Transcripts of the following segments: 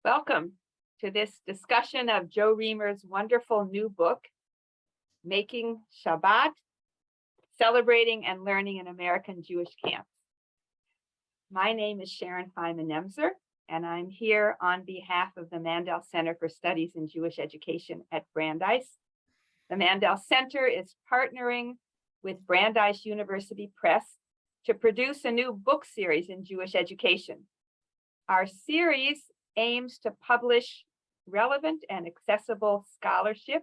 Welcome to this discussion of Joe Reimer's wonderful new book, Making Shabbat, Celebrating and Learning in American Jewish Camps. My name is Sharon Feiman-Nemser, and I'm here on behalf of the Mandel Center for Studies in Jewish Education at Brandeis. The Mandel Center is partnering with Brandeis University Press to produce a new book series in Jewish education. Our series aims to publish relevant and accessible scholarship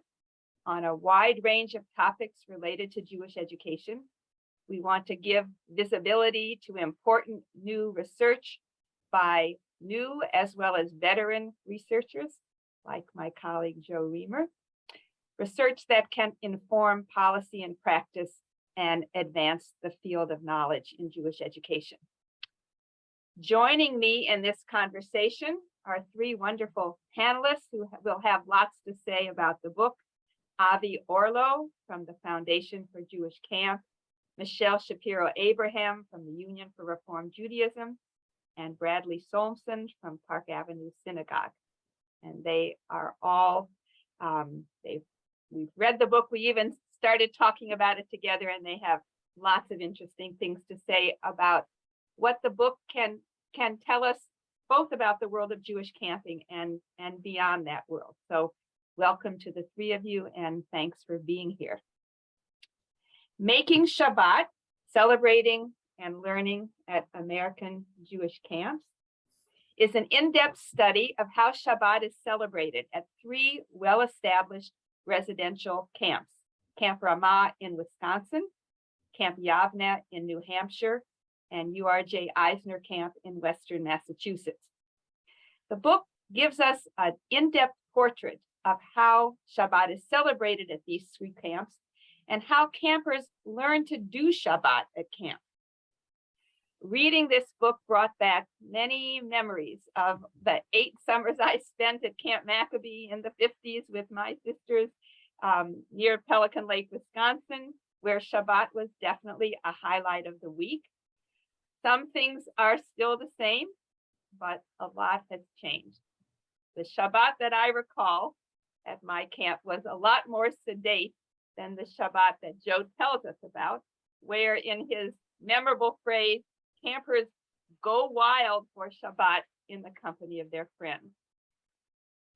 on a wide range of topics related to Jewish education. We want to give visibility to important new research by new as well as veteran researchers, like my colleague Joe Reimer, research that can inform policy and practice and advance the field of knowledge in Jewish education. Joining me in this conversation are three wonderful panelists who will have lots to say about the book: Avi Orlow from the Foundation for Jewish Camp, Shapiro Abraham from the Union for Reform Judaism, and Bradley Solmsen from Avenue Synagogue. And they are all, we've read the book, we even started talking about it together, and they have lots of interesting things to say about what the book can tell us both about the world of Jewish camping and beyond that world. So welcome to the three of you, and thanks for being here. Making Shabbat, Celebrating and Learning at American Jewish Camps, is an in-depth study of how Shabbat is celebrated at three well-established residential camps: Camp Ramah in Wisconsin, Camp Yavneh in New Hampshire, and URJ Eisner Camp in Western Massachusetts. The book gives us an in-depth portrait of how Shabbat is celebrated at these three camps and how campers learn to do Shabbat at camp. Reading this book brought back many memories of the 8 summers I spent at Camp Maccabee in the 50s with my sisters near Pelican Lake, Wisconsin, where Shabbat was definitely a highlight of the week. Some things are still the same, but a lot has changed. The Shabbat that I recall at my camp was a lot more sedate than the Shabbat that Joe tells us about, where in his memorable phrase, campers go wild for Shabbat in the company of their friends.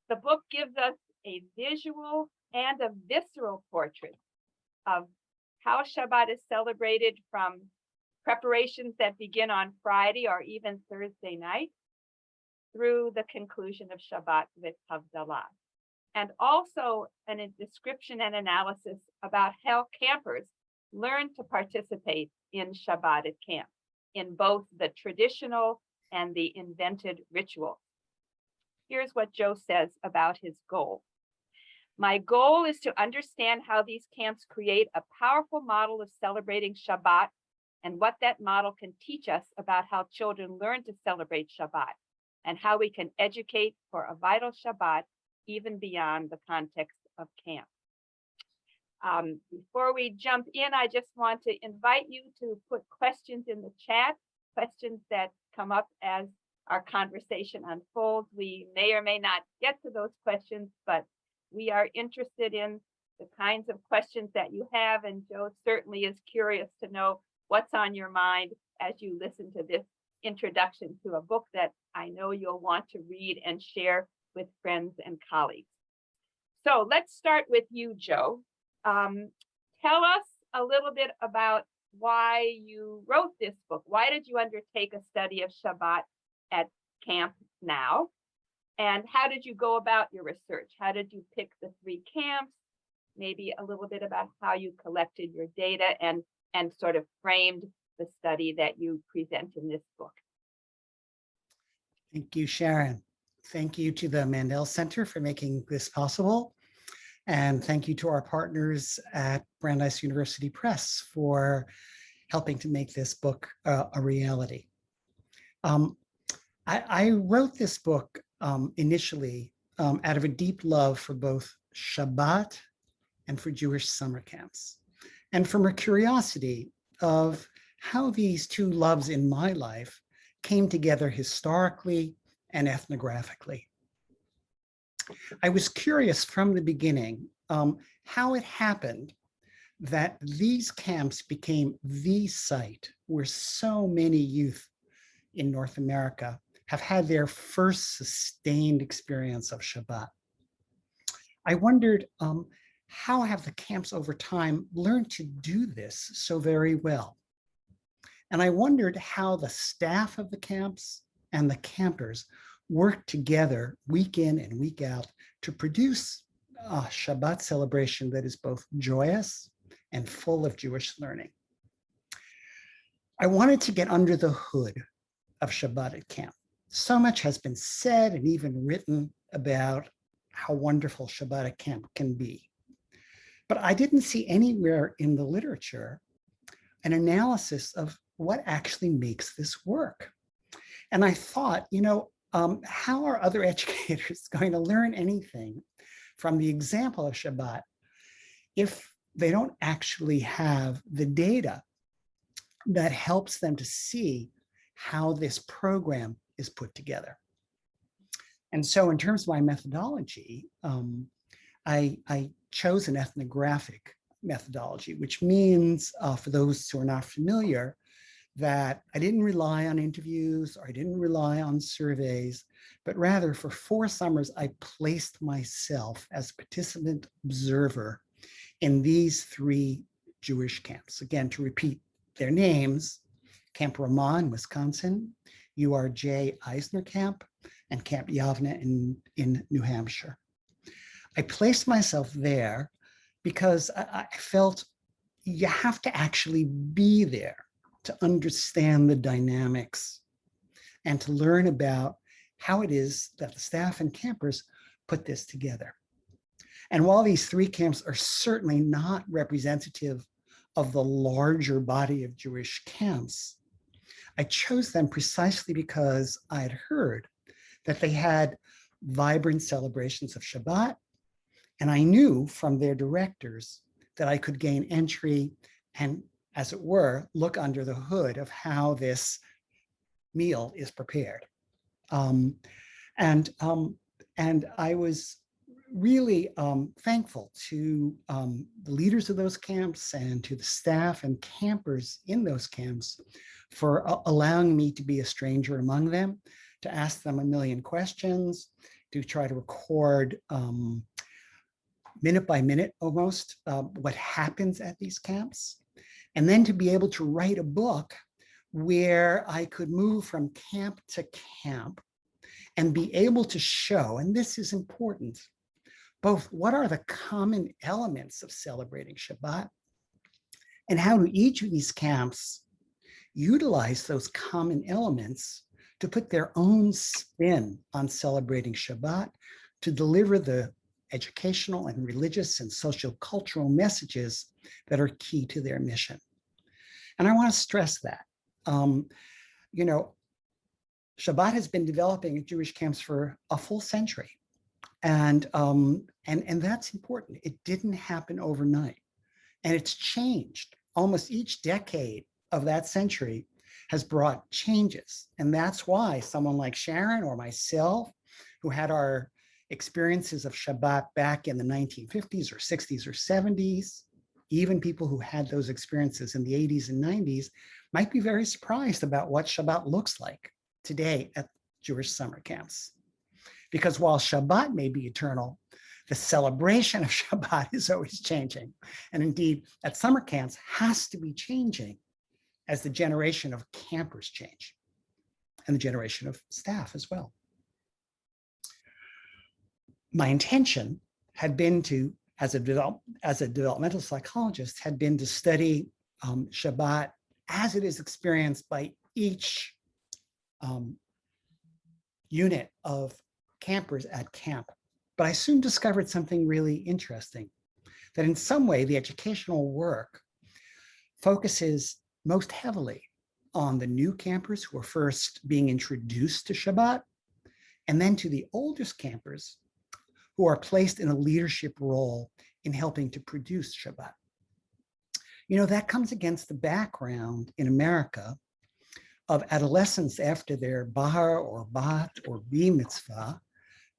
The book gives us a visual and a visceral portrait of how Shabbat is celebrated, from preparations that begin on Friday or even Thursday night through the conclusion of Shabbat with Havdalah, and also a description and analysis about how campers learn to participate in Shabbat at camp, in both the traditional and the invented ritual. Here's what Joe says about his goal. My goal is to understand how these camps create a powerful model of celebrating Shabbat and what that model can teach us about how children learn to celebrate Shabbat and how we can educate for a vital Shabbat even beyond the context of camp. Before we jump in, I just want to invite you to put questions in the chat, questions that come up as our conversation unfolds. We may or may not get to those questions, but we are interested in the kinds of questions that you have, and Joe certainly is curious to know what's on your mind as you listen to this introduction to a book that I know you'll want to read and share with friends and colleagues. So let's start with you, Joe. Tell us a little bit about why you wrote this book. Why did you undertake a study of Shabbat at camp now? And how did you go about your research? How did you pick the three camps? Maybe a little bit about how you collected your data and sort of framed the study that you present in this book. Thank you, Sharon. Thank you to the Mandel Center for making this possible. And thank you to our partners at Brandeis University Press for helping to make this book a reality. I wrote this book initially out of a deep love for both Shabbat and for Jewish summer camps, and from a curiosity of how these two loves in my life came together historically and ethnographically. I was curious from the beginning how it happened that these camps became the site where so many youth in North America have had their first sustained experience of Shabbat. I wondered, how have the camps over time learned to do this so very well? And I wondered how the staff of the camps and the campers work together week in and week out to produce a Shabbat celebration that is both joyous and full of Jewish learning. I wanted to get under the hood of Shabbat at camp. So much has been said and even written about how wonderful Shabbat at camp can be. But I didn't see anywhere in the literature an analysis of what actually makes this work. And I thought, how are other educators going to learn anything from the example of Shabbat if they don't actually have the data that helps them to see how this program is put together? And so in terms of my methodology, I chose an ethnographic methodology, which means, for those who are not familiar, that I didn't rely on interviews or I didn't rely on surveys, but rather for 4 summers, I placed myself as a participant observer in these 3 Jewish camps. Again, to repeat their names: Camp Ramah in Wisconsin, URJ Eisner Camp, and Camp Yavne in New Hampshire. I placed myself there because I felt you have to actually be there to understand the dynamics and to learn about how it is that the staff and campers put this together. And while these 3 camps are certainly not representative of the larger body of Jewish camps, I chose them precisely because I had heard that they had vibrant celebrations of Shabbat, and I knew from their directors that I could gain entry and, as it were, look under the hood of how this meal is prepared. And I was really thankful to the leaders of those camps and to the staff and campers in those camps for allowing me to be a stranger among them, to ask them a million questions, to try to record minute by minute almost what happens at these camps, and then to be able to write a book where I could move from camp to camp and be able to show, and this is important, both what are the common elements of celebrating Shabbat and how do each of these camps utilize those common elements to put their own spin on celebrating Shabbat, to deliver the educational and religious and socio-cultural messages that are key to their mission. And I want to stress that. Shabbat has been developing at Jewish camps for a full century. And that's important. It didn't happen overnight. And it's changed. Almost each decade of that century has brought changes. And that's why someone like Sharon or myself, who had our experiences of Shabbat back in the 1950s or 60s or 70s, even people who had those experiences in the 80s and 90s, might be very surprised about what Shabbat looks like today at Jewish summer camps. Because while Shabbat may be eternal, the celebration of Shabbat is always changing. And indeed, at summer camps has to be changing as the generation of campers change and the generation of staff as well. My intention had been to, as a developmental psychologist, had been to study Shabbat as it is experienced by each unit of campers at camp. But I soon discovered something really interesting, that in some way the educational work focuses most heavily on the new campers who are first being introduced to Shabbat, and then to the oldest campers who are placed in a leadership role in helping to produce Shabbat. That comes against the background in America of adolescents after their bar or bat or bar mitzvah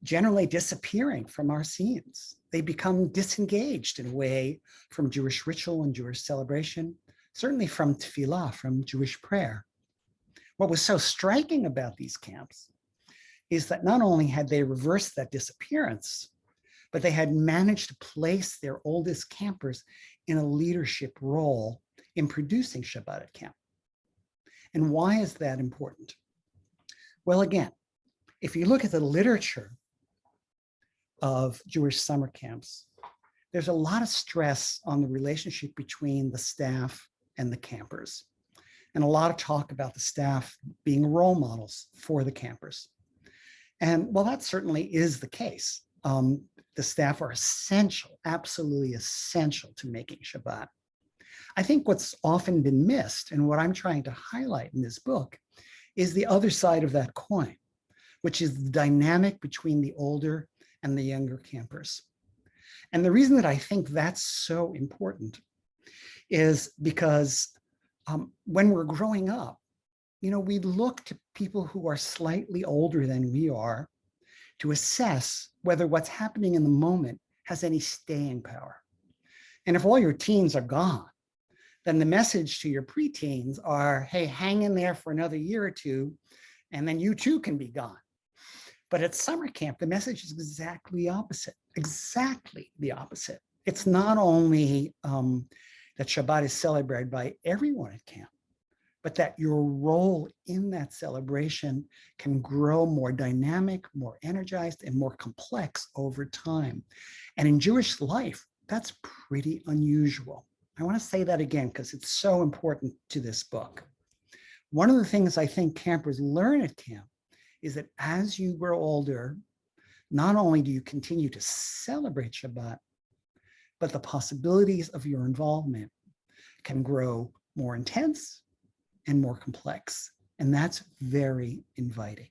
generally disappearing from our scenes. They become disengaged in a way from Jewish ritual and Jewish celebration, certainly from tefillah, from Jewish prayer. What was so striking about these camps is that not only had they reversed that disappearance, but they had managed to place their oldest campers in a leadership role in producing Shabbat at camp. And why is that important? Well, again, if you look at the literature of Jewish summer camps, there's a lot of stress on the relationship between the staff and the campers, and a lot of talk about the staff being role models for the campers. And while that certainly is the case, the staff are essential, absolutely essential to making Shabbat. I think what's often been missed, and what I'm trying to highlight in this book, is the other side of that coin, which is the dynamic between the older and the younger campers. And the reason that I think that's so important is because when we're growing up, we look to people who are slightly older than we are to assess whether what's happening in the moment has any staying power. And if all your teens are gone, then the message to your preteens are, hey, hang in there for another year or two, and then you too can be gone. But at summer camp, the message is exactly the opposite. It's not only that Shabbat is celebrated by everyone at camp, but that your role in that celebration can grow more dynamic, more energized, and more complex over time. And in Jewish life, that's pretty unusual. I want to say that again because it's so important to this book. One of the things I think campers learn at camp is that as you grow older, not only do you continue to celebrate Shabbat, but the possibilities of your involvement can grow more intense and more complex. And that's very inviting.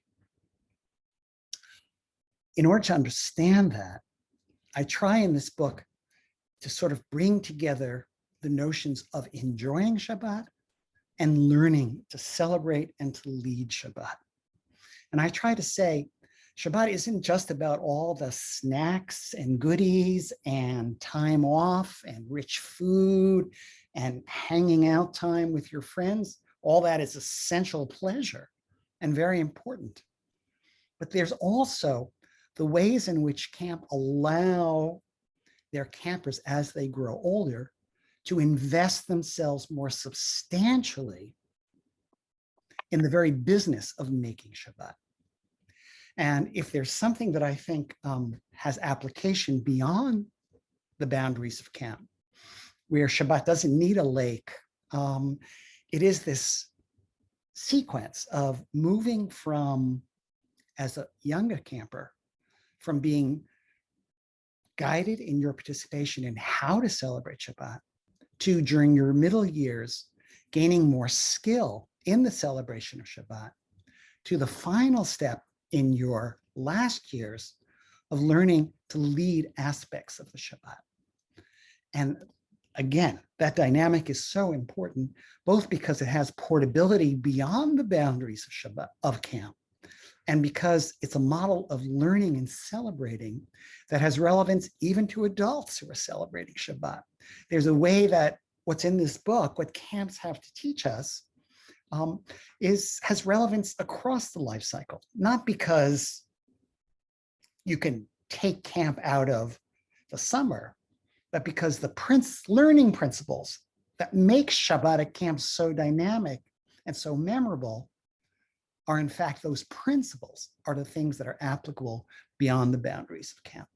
In order to understand that, I try in this book to sort of bring together the notions of enjoying Shabbat and learning to celebrate and to lead Shabbat. And I try to say, Shabbat isn't just about all the snacks and goodies and time off and rich food and hanging out time with your friends. All that is essential pleasure and very important. But there's also the ways in which camp allow their campers as they grow older to invest themselves more substantially in the very business of making Shabbat. And if there's something that I think has application beyond the boundaries of camp, where Shabbat doesn't need a lake, it is this sequence of moving from, as a younger camper, from being guided in your participation in how to celebrate Shabbat to, during your middle years, gaining more skill in the celebration of Shabbat, to the final step in your last years of learning to lead aspects of the Shabbat. And again, that dynamic is so important, both because it has portability beyond the boundaries of Shabbat, of camp, and because it's a model of learning and celebrating that has relevance even to adults who are celebrating Shabbat. There's a way that what's in this book, what camps have to teach us, has relevance across the life cycle, not because you can take camp out of the summer, but because the learning principles that make Shabbat at camp so dynamic and so memorable are, in fact, those principles are the things that are applicable beyond the boundaries of camp.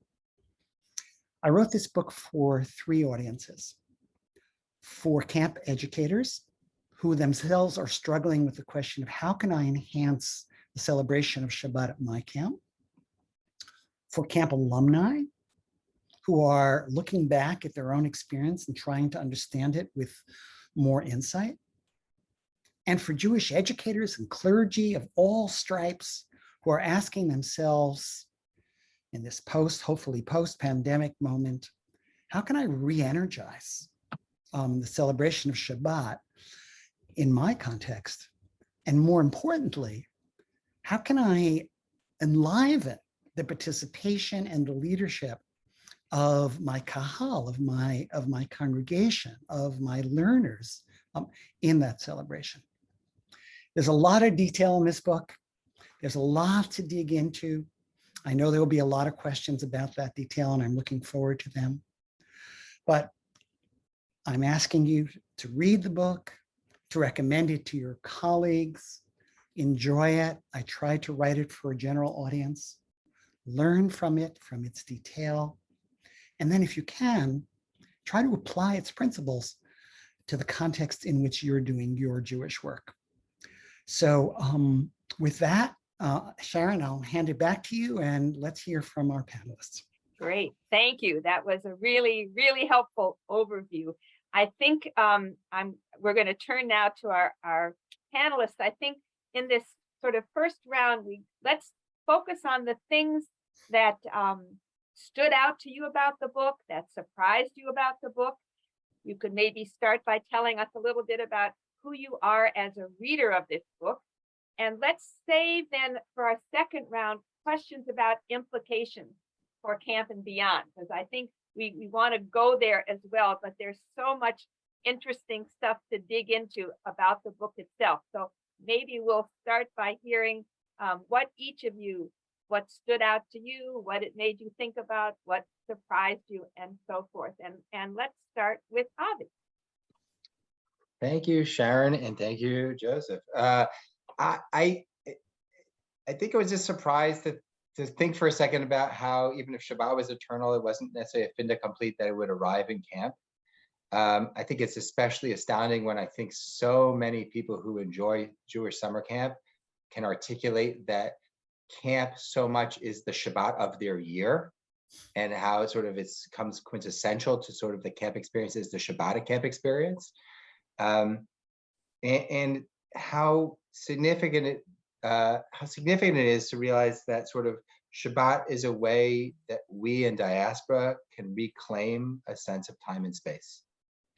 I wrote this book for three audiences: for camp educators who themselves are struggling with the question of how can I enhance the celebration of Shabbat at my camp; for camp alumni who are looking back at their own experience and trying to understand it with more insight; and for Jewish educators and clergy of all stripes who are asking themselves in this hopefully post-pandemic moment, how can I re-energize the celebration of Shabbat in my context? And more importantly, how can I enliven the participation and the leadership of my kahal, of my congregation, of my learners in that celebration. There's a lot of detail in this book. There's a lot to dig into. I know there will be a lot of questions about that detail, and I'm looking forward to them. But I'm asking you to read the book, to recommend it to your colleagues, enjoy it. I tried to write it for a general audience. Learn from it, from its detail. And then if you can, try to apply its principles to the context in which you're doing your Jewish work. So with that, Sharon, I'll hand it back to you and let's hear from our panelists. Great, thank you. That was a really, really helpful overview. I think we're going to turn now to our panelists. I think in this sort of first round, let's focus on the things that stood out to you about the book, that surprised you about the book. You could maybe start by telling us a little bit about who you are as a reader of this book. And let's save then for our second round questions about implications for camp and beyond, because I think we want to go there as well, but there's so much interesting stuff to dig into about the book itself. So maybe we'll start by hearing what stood out to you, what it made you think about, what surprised you, and so forth. And let's start with Avi. Thank you, Sharon, and thank you, Joseph. I think it was just surprised to think for a second about how even if Shabbat was eternal, it wasn't necessarily a fin de complete that it would arrive in camp. I think it's especially astounding when I think so many people who enjoy Jewish summer camp can articulate that camp so much is the Shabbat of their year, and how it comes quintessential to sort of the camp experience is the Shabbat camp experience, and how significant it is to realize that sort of Shabbat is a way that we in diaspora can reclaim a sense of time and space,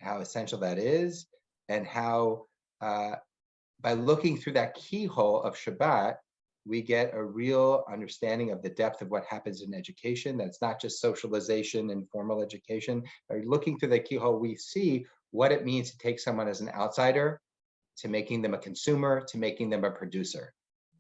how essential that is, and how by looking through that keyhole of Shabbat, we get a real understanding of the depth of what happens in education. That's not just socialization and formal education. By looking through the keyhole, we see what it means to take someone as an outsider, to making them a consumer, to making them a producer.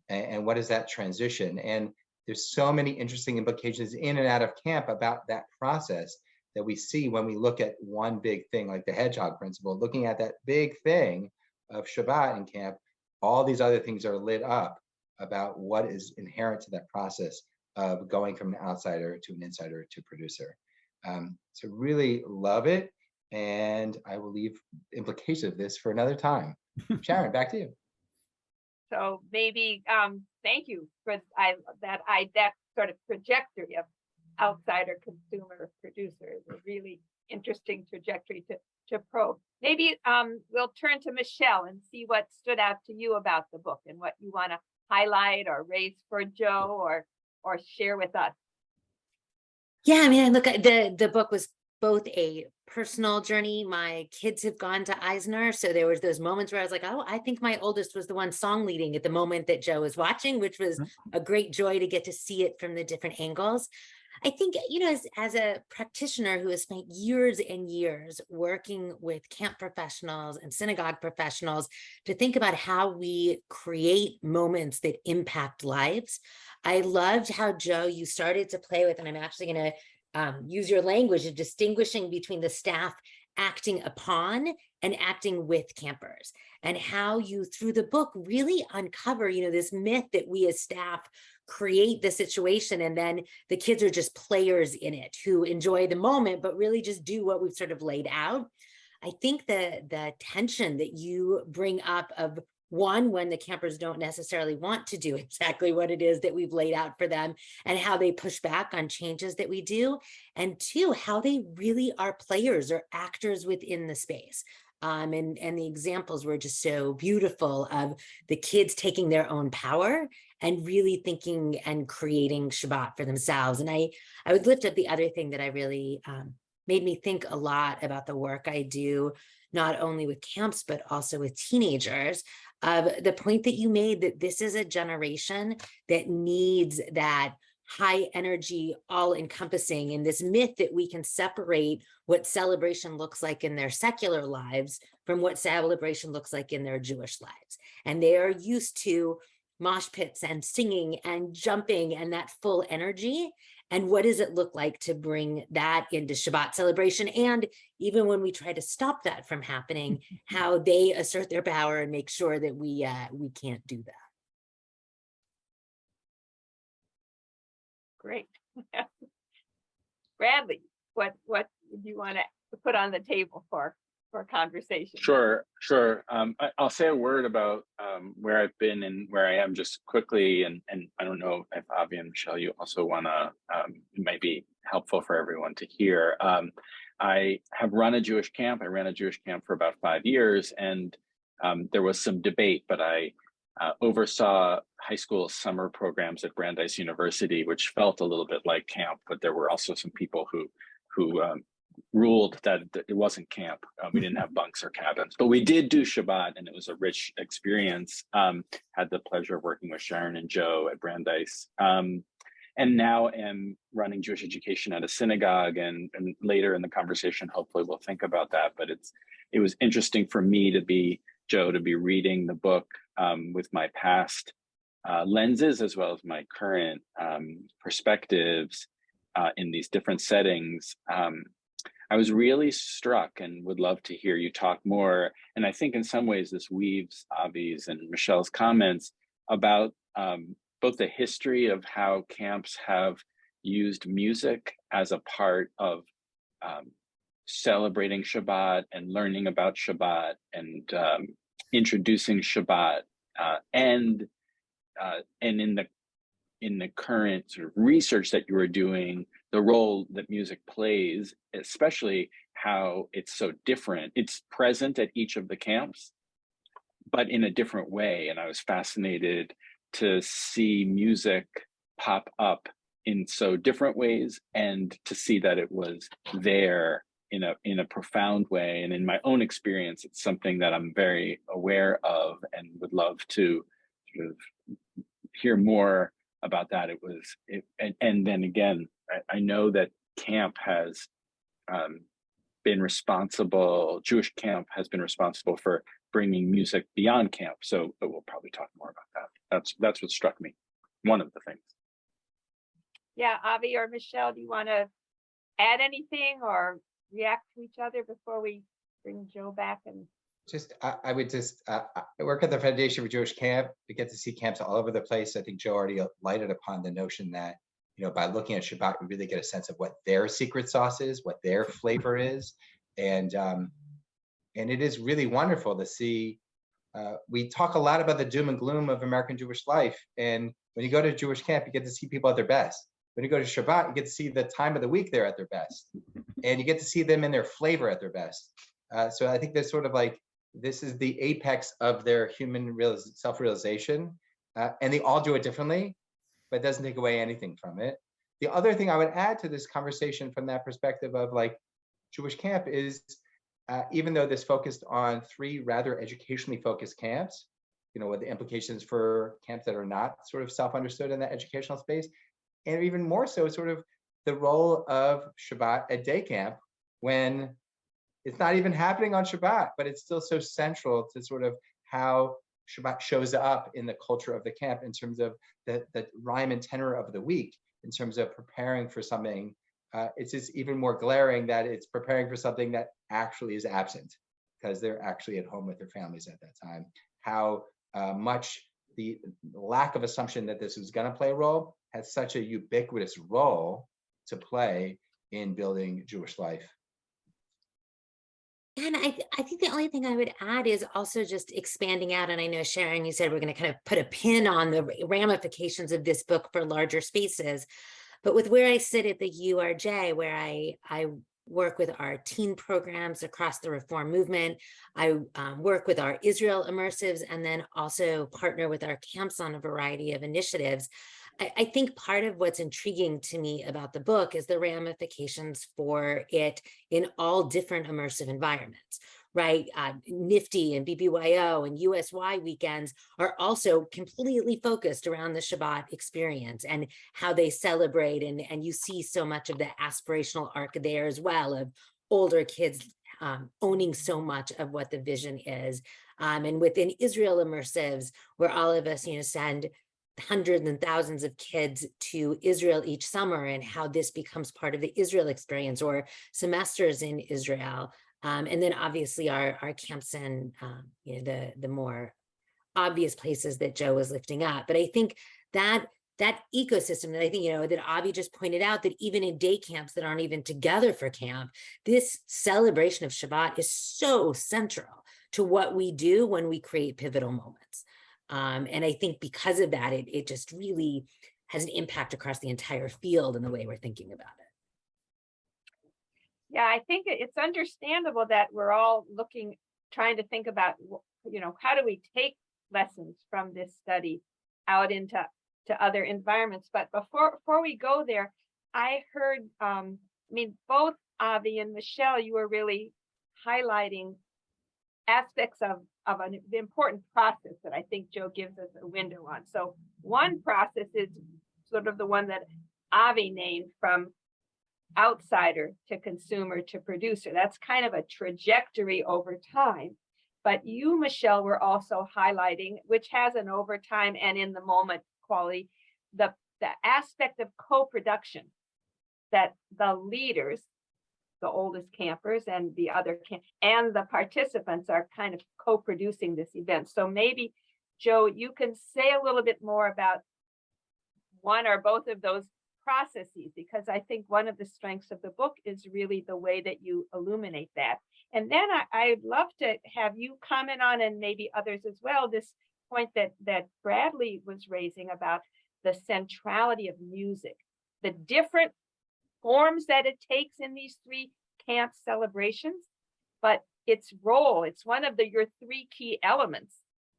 And what is that transition? And there's so many interesting implications in and out of camp about that process that we see when we look at one big thing, like the hedgehog principle. Looking at that big thing of Shabbat in camp, all these other things are lit up about what is inherent to that process of going from an outsider to an insider to producer. So really love it. And I will leave implications of this for another time. Sharon, back to you. So maybe, thank you for that sort of trajectory of outsider, consumer, producer is a really interesting trajectory to probe. Maybe we'll turn to Michelle and see what stood out to you about the book and what you want to highlight or raise for Joe or share with us. Yeah, I mean, look, the book was both a personal journey. My kids have gone to Eisner, so there was those moments where I was like, oh, I think my oldest was the one song leading at the moment that Joe was watching, which was a great joy to get to see it from the different angles. I think, as a practitioner who has spent years and years working with camp professionals and synagogue professionals to think about how we create moments that impact lives, I loved how, Joe, you started to play with, and I'm actually going to use your language of distinguishing between the staff acting upon and acting with campers, and how you, through the book, really uncover, this myth that we as staff create the situation and then the kids are just players in it who enjoy the moment, but really just do what we've sort of laid out. I think the tension that you bring up of, one, when the campers don't necessarily want to do exactly what it is that we've laid out for them and how they push back on changes that we do. And two, how they really are players or actors within the space. And the examples were just so beautiful of the kids taking their own power and really thinking and creating Shabbat for themselves. And I would lift up the other thing that I really made me think a lot about the work I do, not only with camps, but also with teenagers, of the point that you made that this is a generation that needs that high energy, all encompassing, and this myth that we can separate what celebration looks like in their secular lives from what celebration looks like in their Jewish lives. And they are used to mosh pits and singing and jumping and that full energy. And what does it look like to bring that into Shabbat celebration? And even when we try to stop that from happening, how they assert their power and make sure that we can't do that. Great. Bradley, what do you want to put on the table for conversation? Sure. I'll say a word about where I've been and where I am just quickly, and I don't know if Avi and Michelle, you also want to, it might be helpful for everyone to hear. I have run a Jewish camp. I ran a Jewish camp for about 5 years, and there was some debate, but I oversaw high school summer programs at Brandeis University, which felt a little bit like camp, but there were also some people who ruled that it wasn't camp. We didn't have bunks or cabins, but we did do Shabbat, and it was a rich experience. Had the pleasure of working with Sharon and Joe at Brandeis. And now am running Jewish education at a synagogue, and later in the conversation, hopefully we'll think about that. But it was interesting for me to be reading the book with my past lenses as well as my current perspectives in these different settings. I was really struck and would love to hear you talk more. And I think in some ways this weaves Avi's and Michelle's comments about both the history of how camps have used music as a part of celebrating Shabbat and learning about Shabbat and introducing Shabbat, and in the current sort of research that you are doing, the role that music plays, especially how it's so different. It's present at each of the camps, but in a different way. And I was fascinated to see music pop up in so different ways, and to see that it was there in a profound way. And in my own experience, it's something that I'm very aware of and would love to sort of hear more about that. And then again, I know that camp has been responsible, Jewish camp has been responsible for bringing music beyond camp. So we'll probably talk more about that. That's what struck me, one of the things. Yeah, Avi or Michelle, do you want to add anything or react to each other before we bring Joe back? And I would just I work at the Foundation for Jewish Camp. We get to see camps all over the place. I think Joe already lighted upon the notion that, by looking at Shabbat, we really get a sense of what their secret sauce is, what their flavor is, and it is really wonderful to see. We talk a lot about the doom and gloom of American Jewish life, and when you go to Jewish camp, you get to see people at their best. When you go to Shabbat, you get to see the time of the week they're at their best, and you get to see them in their flavor at their best. So I think that's sort of like, this is the apex of their human self-realization, and they all do it differently, but it doesn't take away anything from it. The other thing I would add to this conversation from that perspective of like Jewish camp is, even though this focused on 3 rather educationally focused camps, with the implications for camps that are not sort of self-understood in that educational space, and even more so sort of the role of Shabbat at day camp, when it's not even happening on Shabbat, but it's still so central to sort of how Shabbat shows up in the culture of the camp in terms of the rhyme and tenor of the week, in terms of preparing for something. It's just even more glaring that it's preparing for something that actually is absent because they're actually at home with their families at that time. How much the lack of assumption that this is going to play a role has such a ubiquitous role to play in building Jewish life. And I think the only thing I would add is also just expanding out. And I know, Sharon, you said we're going to kind of put a pin on the ramifications of this book for larger spaces. But with where I sit at the URJ, where I work with our teen programs across the Reform movement, I work with our Israel immersives, and then also partner with our camps on a variety of initiatives. I think part of what's intriguing to me about the book is the ramifications for it in all different immersive environments. right? NIFTY and BBYO and USY weekends are also completely focused around the Shabbat experience and how they celebrate. And you see so much of the aspirational arc there as well, of older kids owning so much of what the vision is. And within Israel Immersives, where all of us, send hundreds and thousands of kids to Israel each summer, and how this becomes part of the Israel experience, or semesters in Israel. And then obviously our camps in the more obvious places that Joe was lifting up. But I think that ecosystem that I think, that Avi just pointed out, that even in day camps that aren't even together for camp, this celebration of Shabbat is so central to what we do when we create pivotal moments. And I think because of that, it just really has an impact across the entire field in the way we're thinking about it. Yeah, I think it's understandable that we're all trying to think about, how do we take lessons from this study out into other environments. But before we go there, I heard, both Avi and Michelle, you were really highlighting aspects of an important process that I think Joe gives us a window on. So one process is sort of the one that Avi named, from outsider to consumer to producer. That's kind of a trajectory over time. But you, Michelle, were also highlighting, which has an over time and in the moment quality, the aspect of co-production, that the leaders, the oldest campers and the other and the participants are kind of co-producing this event. So maybe, Joe, you can say a little bit more about one or both of those processes, because I think one of the strengths of the book is really the way that you illuminate that. And then I'd love to have you comment on, and maybe others as well, this point that Bradley was raising about the centrality of music, the different forms that it takes in these three camp celebrations, but its role, it's one of your three key elements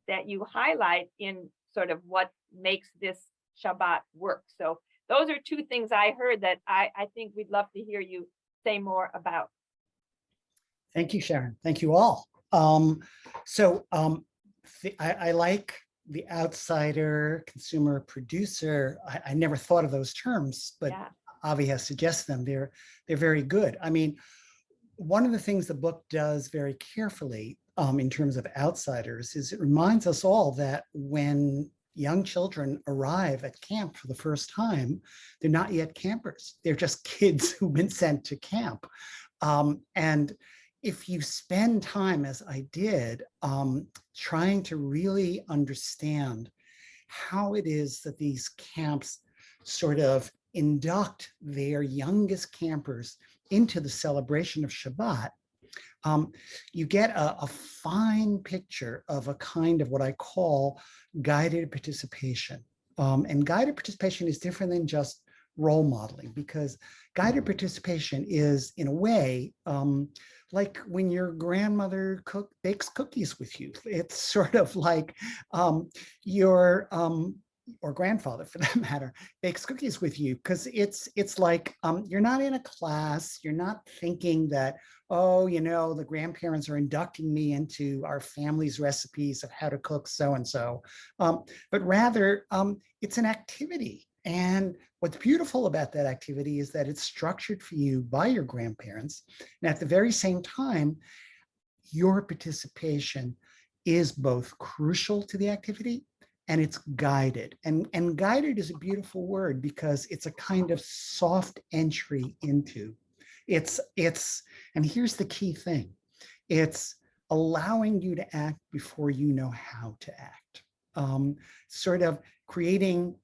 that you highlight in sort of what makes this Shabbat work. So those are two things I heard that I think we'd love to hear you say more about. Thank you, Sharon. Thank you all. I like the outsider, consumer, producer. I never thought of those terms, but yeah. Avi has suggested them. They're very good. One of the things the book does very carefully in terms of outsiders is it reminds us all that when young children arrive at camp for the first time, they're not yet campers. They're just kids who've been sent to camp. And if you spend time, as I did, trying to really understand how it is that these camps sort of induct their youngest campers into the celebration of Shabbat, you get a fine picture of a kind of what I call guided participation. And guided participation is different than just role modeling, because guided participation is, in a way, like when your grandmother bakes cookies with you. It's sort of like your or grandfather, for that matter, bakes cookies with you, because it's like you're not in a class. You're not thinking that, oh, the grandparents are inducting me into our family's recipes of how to cook so-and-so, but rather it's an activity. And what's beautiful about that activity is that it's structured for you by your grandparents. And at the very same time, your participation is both crucial to the activity and it's guided. And guided is a beautiful word because it's a kind of soft entry into. And here's the key thing. It's allowing you to act before you know how to act. Sort of creating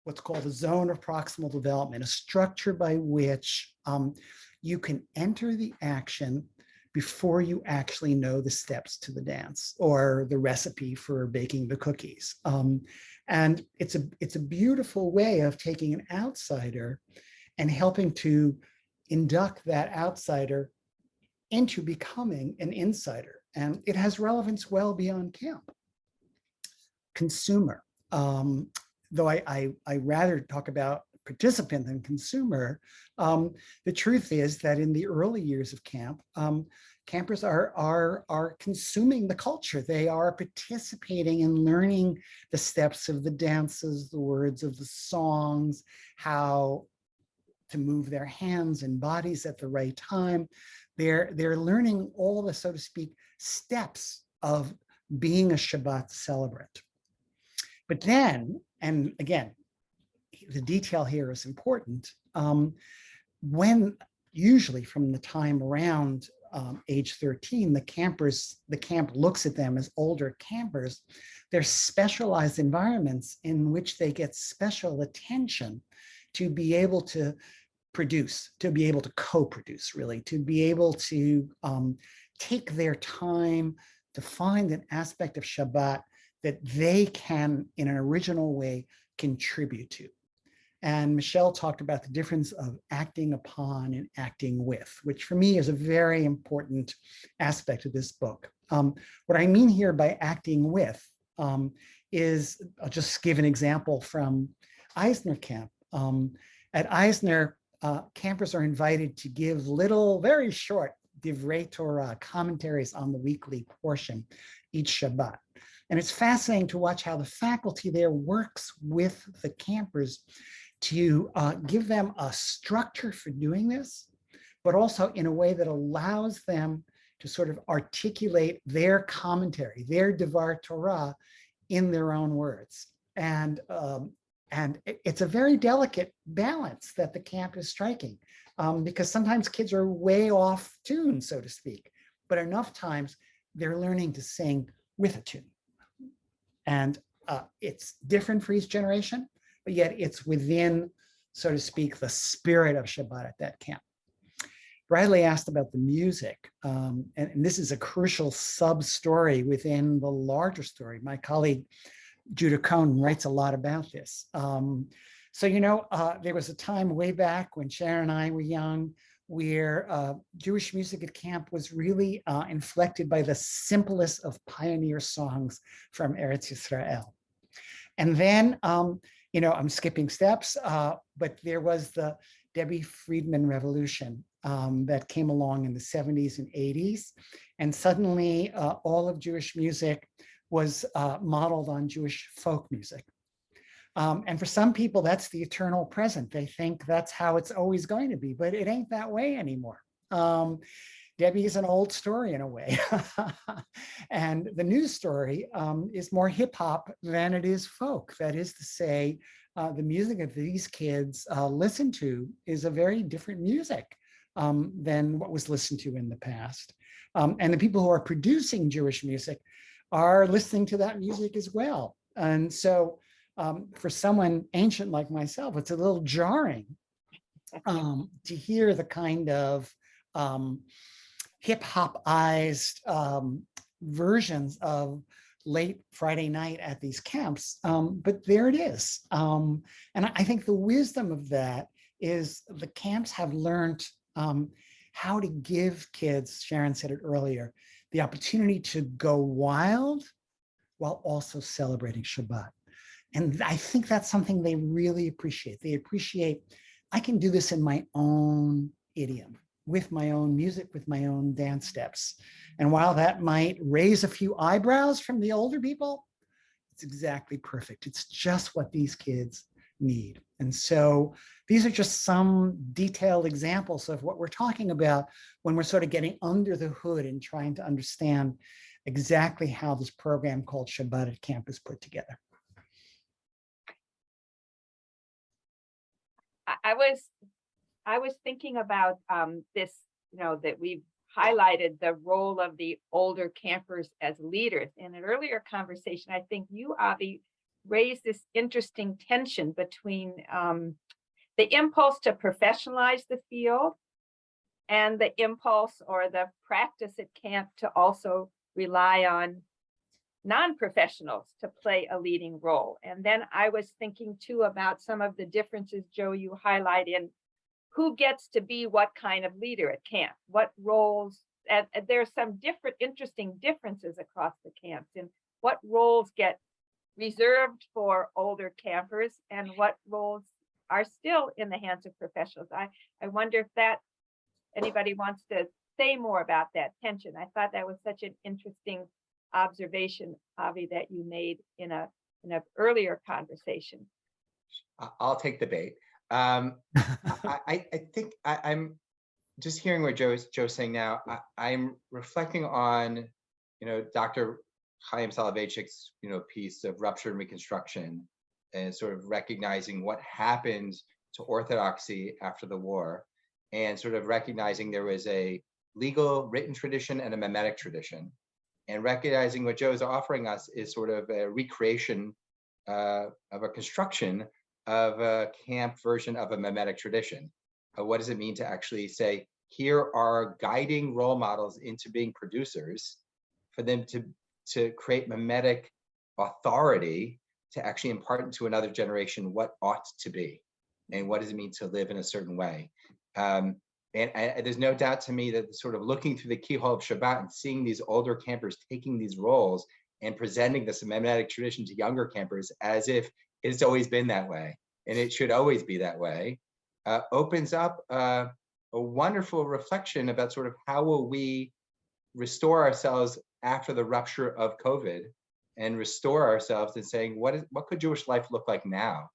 what's called a zone of proximal development, a structure by which you can enter the action before you actually know the steps to the dance or the recipe for baking the cookies. And it's a beautiful way of taking an outsider and helping to induct that outsider into becoming an insider. And it has relevance well beyond camp. Consumer, though I rather talk about participant than consumer, the truth is that in the early years of camp, campers are consuming the culture. They are participating in learning the steps of the dances, the words of the songs, how to move their hands and bodies at the right time. They're learning all the, so to speak, steps of being a Shabbat celebrant. But then, and again, the detail here is important, when usually from the time around age 13, the camp looks at them as older campers, they're specialized environments in which they get special attention to be able to produce, to be able to co-produce, really, to be able to take their time to find an aspect of Shabbat that they can, in an original way, contribute to. And Michelle talked about the difference of acting upon and acting with, which for me is a very important aspect of this book. What I mean here by acting with is, I'll just give an example from Eisner Camp. At Eisner, campers are invited to give little, very short divrei Torah, commentaries on the weekly portion each Shabbat. And it's fascinating to watch how the faculty there works with the campers to give them a structure for doing this, but also in a way that allows them to sort of articulate their commentary, their Devar Torah in their own words. And it's a very delicate balance that the camp is striking, because sometimes kids are way off tune, so to speak, but enough times they're learning to sing with a tune. And it's different for each generation, but yet it's within, so to speak, the spirit of Shabbat at that camp. Bradley asked about the music, and this is a crucial sub-story within the larger story. My colleague, Judah Cohn, writes a lot about this. So, you know, there was a time way back when Sharon and I were young where Jewish music at camp was really inflected by the simplest of pioneer songs from Eretz Yisrael. And then, you know, I'm skipping steps, but there was the Debbie Friedman revolution that came along in the 70s and 80s. And suddenly all of Jewish music was modeled on Jewish folk music. And for some people, that's the eternal present. They think that's how it's always going to be, but it ain't that way anymore. Debbie is an old story in a way. And the new story is more hip hop than it is folk. That is to say, the music that these kids listen to is a very different music than what was listened to in the past. And the people who are producing Jewish music are listening to that music as well. And so for someone ancient like myself, it's a little jarring to hear the kind of hip-hopized versions of late Friday night at these camps, but there it is. And I think the wisdom of that is the camps have learned how to give kids, Sharon said it earlier, the opportunity to go wild while also celebrating Shabbat. And I think that's something they really appreciate. They appreciate, I can do this in my own idiom, with my own music, with my own dance steps. And while that might raise a few eyebrows from the older people, it's exactly perfect. It's just what these kids need. And so these are just some detailed examples of what we're talking about when we're sort of getting under the hood and trying to understand exactly how this program called Shabbat at Camp is put together. I was thinking about this, you know, that we've highlighted the role of the older campers as leaders. In an earlier conversation, I think you, Avi, raised this interesting tension between the impulse to professionalize the field and the impulse or the practice at camp to also rely on non-professionals to play a leading role. And then I was thinking too about some of the differences, Joe, you highlight in who gets to be what kind of leader at camp, what roles, and there's some different interesting differences across the camps in what roles get reserved for older campers and what roles are still in the hands of professionals. I wonder if that anybody wants to say more about that tension. I thought that was such an interesting observation, Avi, that you made in an earlier conversation. I'll take the bait. I think I'm just hearing what Joe's saying now. I'm reflecting on, Dr. Chaim Soloveitchik's, piece of Rupture and Reconstruction, and sort of recognizing what happened to Orthodoxy after the war, and sort of recognizing there was a legal written tradition and a mimetic tradition, and recognizing what Joe's offering us is sort of a recreation of a construction of a camp version of a mimetic tradition. What does it mean to actually say, here are guiding role models into being producers, for them to create mimetic authority to actually impart into another generation what ought to be, and what does it mean to live in a certain way. And there's no doubt to me that sort of looking through the keyhole of Shabbat and seeing these older campers taking these roles and presenting this mimetic tradition to younger campers as if it's always been that way and it should always be that way, opens up a wonderful reflection about sort of how will we restore ourselves after the rupture of COVID, and restore ourselves and saying, what could Jewish life look like now?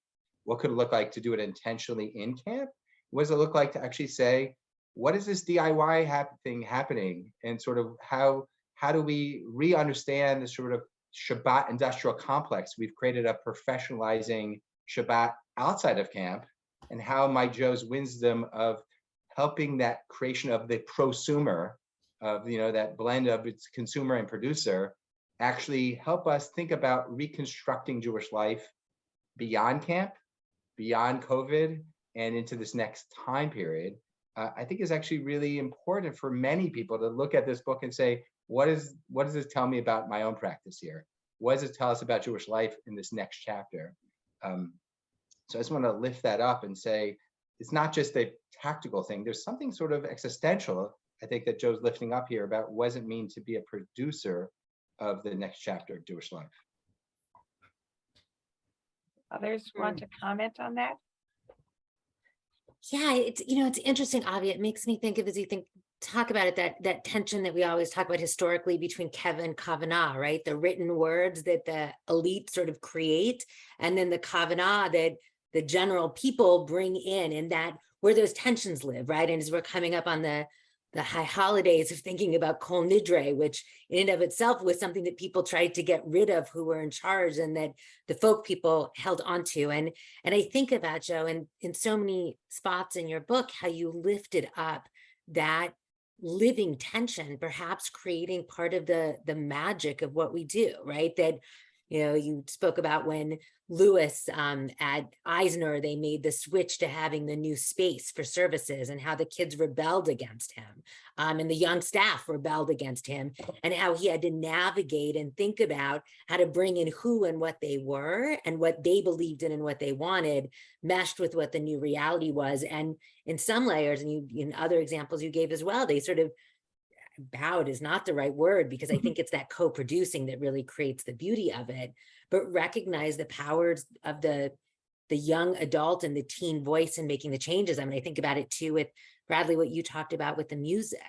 What could it look like to do it intentionally in camp? What does it look like to actually say, what is this DIY thing happening? And sort of how do we re-understand the sort of Shabbat industrial complex we've created, of professionalizing Shabbat outside of camp, and how might Joe's wisdom of helping that creation of the prosumer, of that blend of its consumer and producer, actually help us think about reconstructing Jewish life beyond camp, beyond COVID, and into this next time period. I think is actually really important for many people to look at this book and say, what does this tell me about my own practice here? What does it tell us about Jewish life in this next chapter? So I just want to lift that up and say, it's not just a tactical thing. There's something sort of existential, I think, that Joe's lifting up here about what does it mean to be a producer of the next chapter of Jewish life. Others want to comment on that? Yeah, it's interesting, Avi. It makes me think of, as you talk about it, that tension that we always talk about historically between Keva and Kavanah, right? The written words that the elite sort of create, and then the Kavanah that the general people bring in, and that where those tensions live, right? And as we're coming up on the high holidays of thinking about Kol Nidre, which in and of itself was something that people tried to get rid of, who were in charge, and that the folk people held onto. And I think about, Joe, and in so many spots in your book, how you lifted up that living tension, perhaps creating part of the magic of what we do, right? That, you spoke about when Lewis at Eisner, they made the switch to having the new space for services, and how the kids rebelled against him, and the young staff rebelled against him, and how he had to navigate and think about how to bring in who and what they were, and what they believed in and what they wanted, meshed with what the new reality was. And in some layers, and in other examples you gave as well, they sort of bowed is not the right word, because I think it's that co-producing that really creates the beauty of it, but recognize the powers of the young adult and the teen voice in making the changes. I mean, I think about it too with Bradley, what you talked about with the music,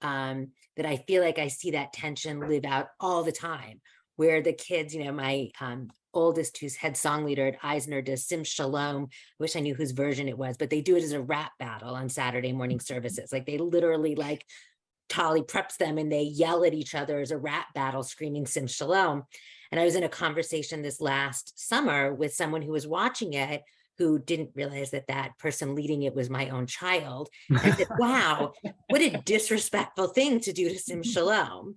that I feel like I see that tension live out all the time, where the kids, my oldest, who's head song leader at Eisner, does Sim Shalom. I wish I knew whose version it was, but they do it as a rap battle on Saturday morning services. Like, they literally, like, Tali preps them and they yell at each other as a rap battle, screaming Sim Shalom. And I was in a conversation this last summer with someone who was watching it, who didn't realize that that person leading it was my own child. And I said, wow, what a disrespectful thing to do to Sim Shalom.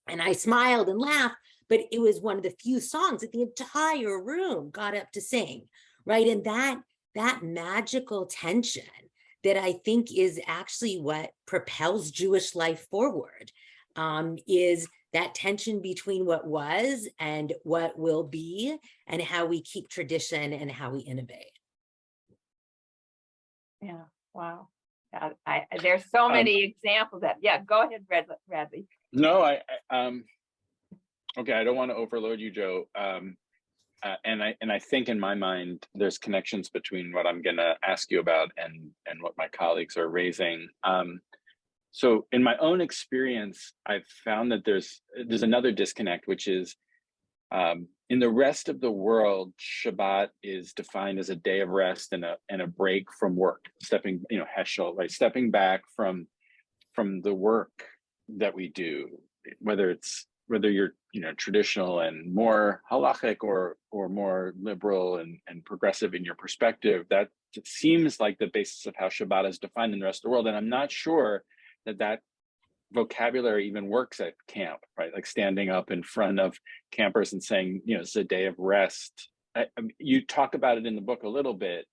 And I smiled and laughed, but it was one of the few songs that the entire room got up to sing, right? And that magical tension that I think is actually what propels Jewish life forward, is that tension between what was and what will be, and how we keep tradition and how we innovate. Yeah, wow. There's so many examples that, go ahead, Bradley. No, okay, I don't want to overload you, Joe. And I think in my mind, there's connections between what I'm going to ask you about and what my colleagues are raising. So in my own experience, I've found that there's another disconnect, which is in the rest of the world, Shabbat is defined as a day of rest and a break from work, stepping, Heschel, like stepping back from the work that we do, whether you're traditional and more halachic or more liberal and progressive in your perspective. That seems like the basis of how Shabbat is defined in the rest of the world, and I'm not sure that vocabulary even works at camp, right? Like standing up in front of campers and saying, it's a day of rest. You talk about it in the book a little bit.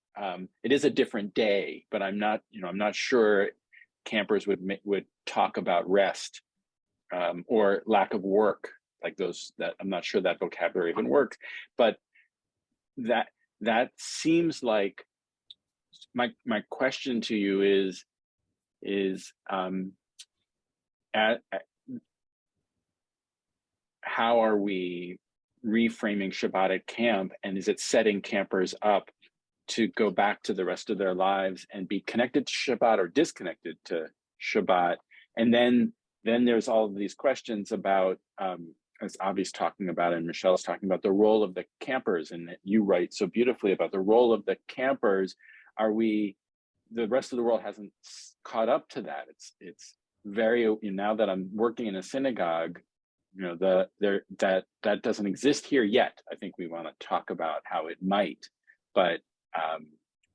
It is a different day, but I'm not sure campers would talk about rest or lack of work like those. That I'm not sure that vocabulary even works. But that seems like my question to you is how are we reframing Shabbat at camp, and is it setting campers up to go back to the rest of their lives and be connected to Shabbat or disconnected to Shabbat? And then there's all of these questions about, as Avi's talking about and Michelle's talking about, the role of the campers, and you write so beautifully about the role of the campers. The rest of the world hasn't caught up to that. It's very, now that I'm working in a synagogue, that doesn't exist here yet. I think we want to talk about how it might, but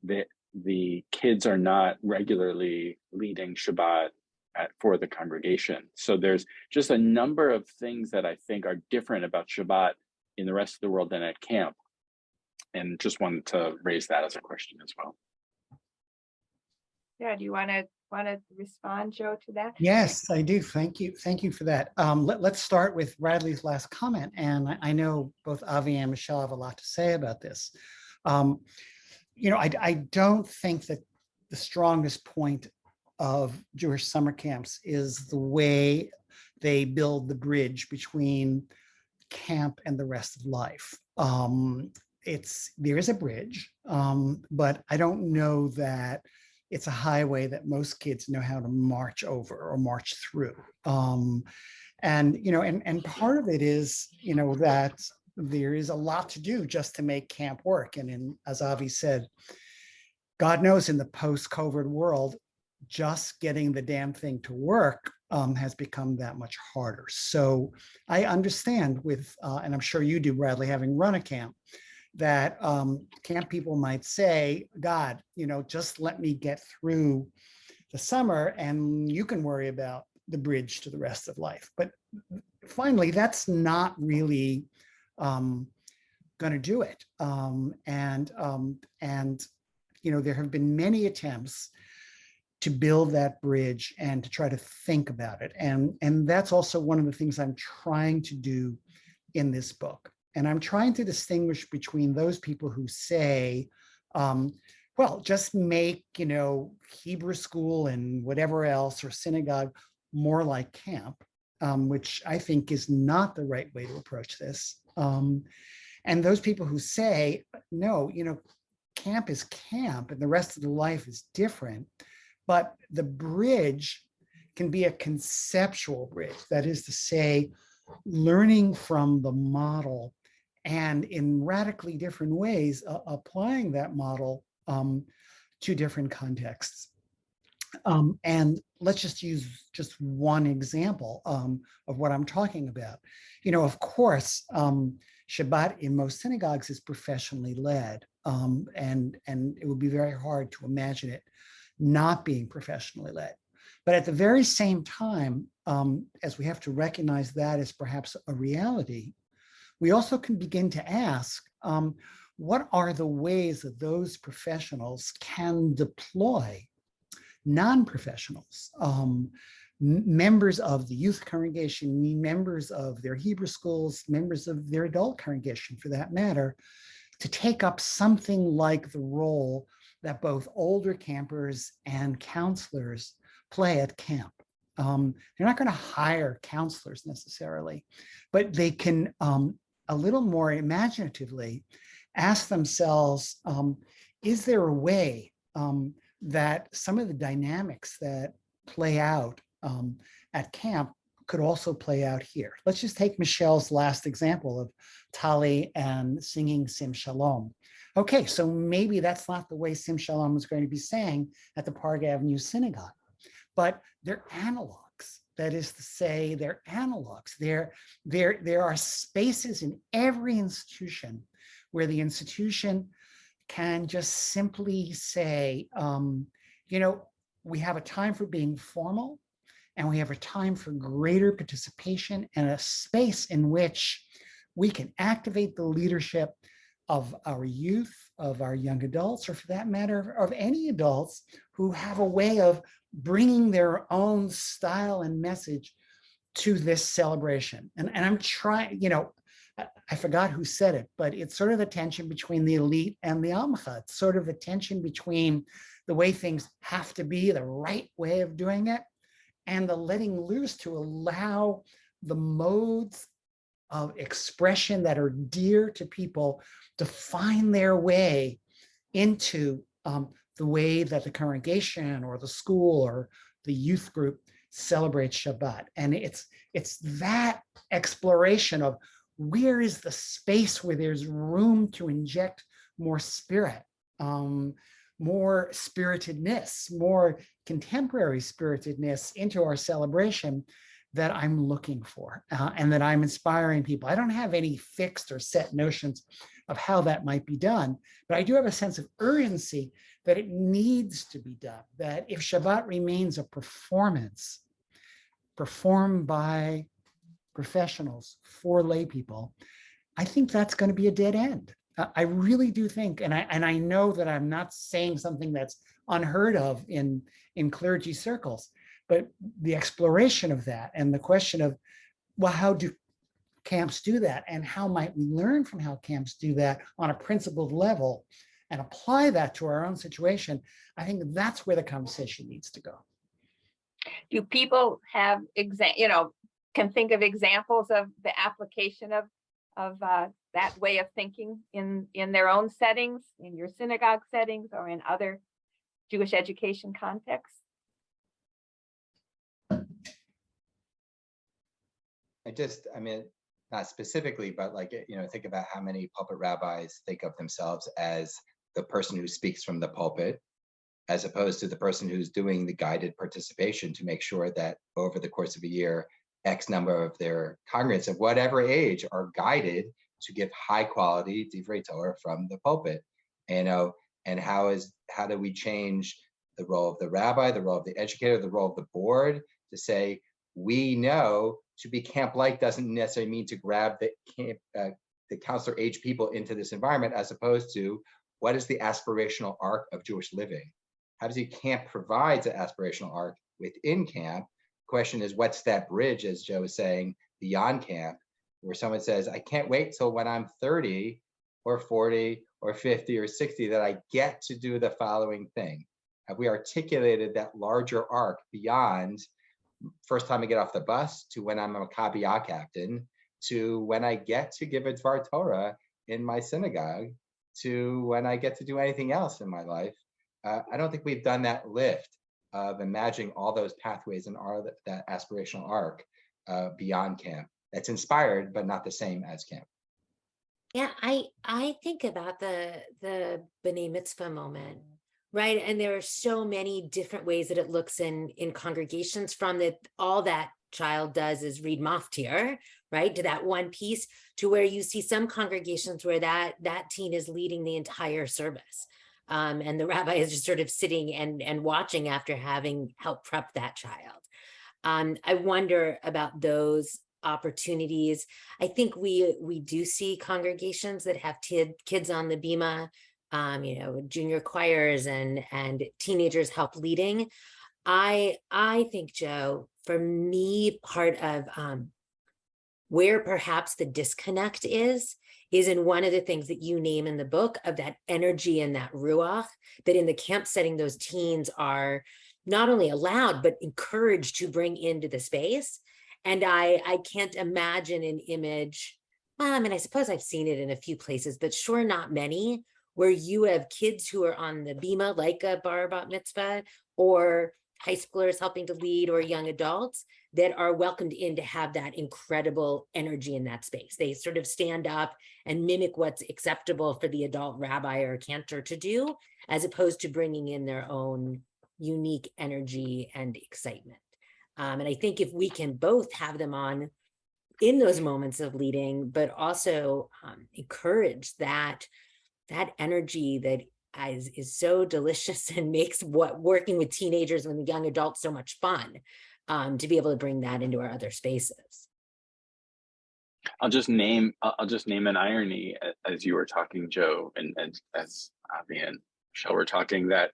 the kids are not regularly leading Shabbat for the congregation. So there's just a number of things that I think are different about Shabbat in the rest of the world than at camp, and just wanted to raise that as a question as well. Yeah, do you want to respond, Joe, to that? Yes, I do. Thank you. Thank you for that. Let's start with Bradley's last comment. And I know both Avi and Michelle have a lot to say about this. I don't think that the strongest point of Jewish summer camps is the way they build the bridge between camp and the rest of life. There is a bridge, but I don't know that it's a highway that most kids know how to march over or march through. And part of it is, that there is a lot to do just to make camp work. And as Avi said, God knows in the post-COVID world, just getting the damn thing to work has become that much harder. So I understand and I'm sure you do, Bradley, having run a camp, that camp people might say, God, just let me get through the summer and you can worry about the bridge to the rest of life. But finally, that's not really going to do it. There have been many attempts to build that bridge and to try to think about it. And that's also one of the things I'm trying to do in this book. And I'm trying to distinguish between those people who say, well, just make, Hebrew school and whatever else or synagogue more like camp, which I think is not the right way to approach this. And those people who say, no, camp is camp and the rest of the life is different, but the bridge can be a conceptual bridge. That is to say, learning from the model and in radically different ways, applying that model to different contexts. And let's just use just one example of what I'm talking about. Of course, Shabbat in most synagogues is professionally led, and it would be very hard to imagine it not being professionally led. But at the very same time, as we have to recognize that as perhaps a reality, we also can begin to ask, what are the ways that those professionals can deploy non-professionals, members of the youth congregation, members of their Hebrew schools, members of their adult congregation for that matter, to take up something like the role that both older campers and counselors play at camp. They're not going to hire counselors necessarily, but they can a little more imaginatively ask themselves, is there a way that some of the dynamics that play out at camp could also play out here. Let's just take Michelle's last example of Tali and singing Sim Shalom. Okay, so maybe that's not the way Sim Shalom is going to be sang at the Park Avenue Synagogue, but they're analogs. That is to say, they're analogs. There are spaces in every institution where the institution can just simply say, we have a time for being formal, and we have a time for greater participation and a space in which we can activate the leadership of our youth, of our young adults, or for that matter, of any adults who have a way of bringing their own style and message to this celebration. And I'm trying, I forgot who said it, but it's sort of a tension between the elite and the Amcha. It's sort of a tension between the way things have to be, the right way of doing it, and the letting loose to allow the modes of expression that are dear to people to find their way into the way that the congregation or the school or the youth group celebrates Shabbat. And it's that exploration of where is the space where there's room to inject more spirit, more spiritedness, more contemporary spiritedness into our celebration that I'm looking for and that I'm inspiring people. I don't have any fixed or set notions of how that might be done, but I do have a sense of urgency that it needs to be done, that if Shabbat remains a performance performed by professionals for lay people, I think that's going to be a dead end. I really do think, and I know that I'm not saying something that's unheard of in clergy circles, but the exploration of that and the question of, well, how do camps do that? And how might we learn from how camps do that on a principled level and apply that to our own situation? I think that's where the conversation needs to go. Do people have can think of examples of the application of that way of thinking in their own settings, in your synagogue settings, or in other Jewish education contexts? Not specifically, but think about how many pulpit rabbis think of themselves as the person who speaks from the pulpit, as opposed to the person who's doing the guided participation to make sure that over the course of a year, X number of their congregants of whatever age are guided to give high quality divrei Torah from the pulpit. And how do we change the role of the rabbi, the role of the educator, the role of the board to say, we know to be camp-like doesn't necessarily mean to grab the counselor age people into this environment, as opposed to what is the aspirational arc of Jewish living? How does camp provide an aspirational arc within camp? The question is, what's that bridge, as Joe was saying, beyond camp, where someone says, I can't wait till when I'm 30 or 40 or 50 or 60 that I get to do the following thing? Have we articulated that larger arc beyond first time I get off the bus to when I'm a Kabiyah captain to when I get to give a Dvar Torah in my synagogue to when I get to do anything else in my life? I don't think we've done that lift of imagining all those pathways and that aspirational arc beyond camp. That's inspired, but not the same as camp. Yeah, I think about the B'nai Mitzvah moment, right? And there are so many different ways that it looks in congregations, from that all that child does is read Maftir, right, to that one piece, to where you see some congregations where that teen is leading the entire service. And the rabbi is just sort of sitting and watching after having helped prep that child. I wonder about those opportunities. I think we do see congregations that have kids on the bima, junior choirs and teenagers help leading. I think, Joe, for me, part of where perhaps the disconnect is in one of the things that you name in the book, of that energy and that ruach, that in the camp setting, those teens are not only allowed, but encouraged to bring into the space. And I can't imagine an image, I suppose I've seen it in a few places, but sure not many, where you have kids who are on the bima, like a bar bat mitzvah, or high schoolers helping to lead or young adults that are welcomed in to have that incredible energy in that space. They sort of stand up and mimic what's acceptable for the adult rabbi or cantor to do, as opposed to bringing in their own unique energy and excitement. And I think if we can both have them on in those moments of leading, but also encourage that energy that is so delicious and makes working with teenagers and young adults so much fun, to be able to bring that into our other spaces. I'll just name an irony as you were talking, Joe, and as Avi and Michelle were talking, that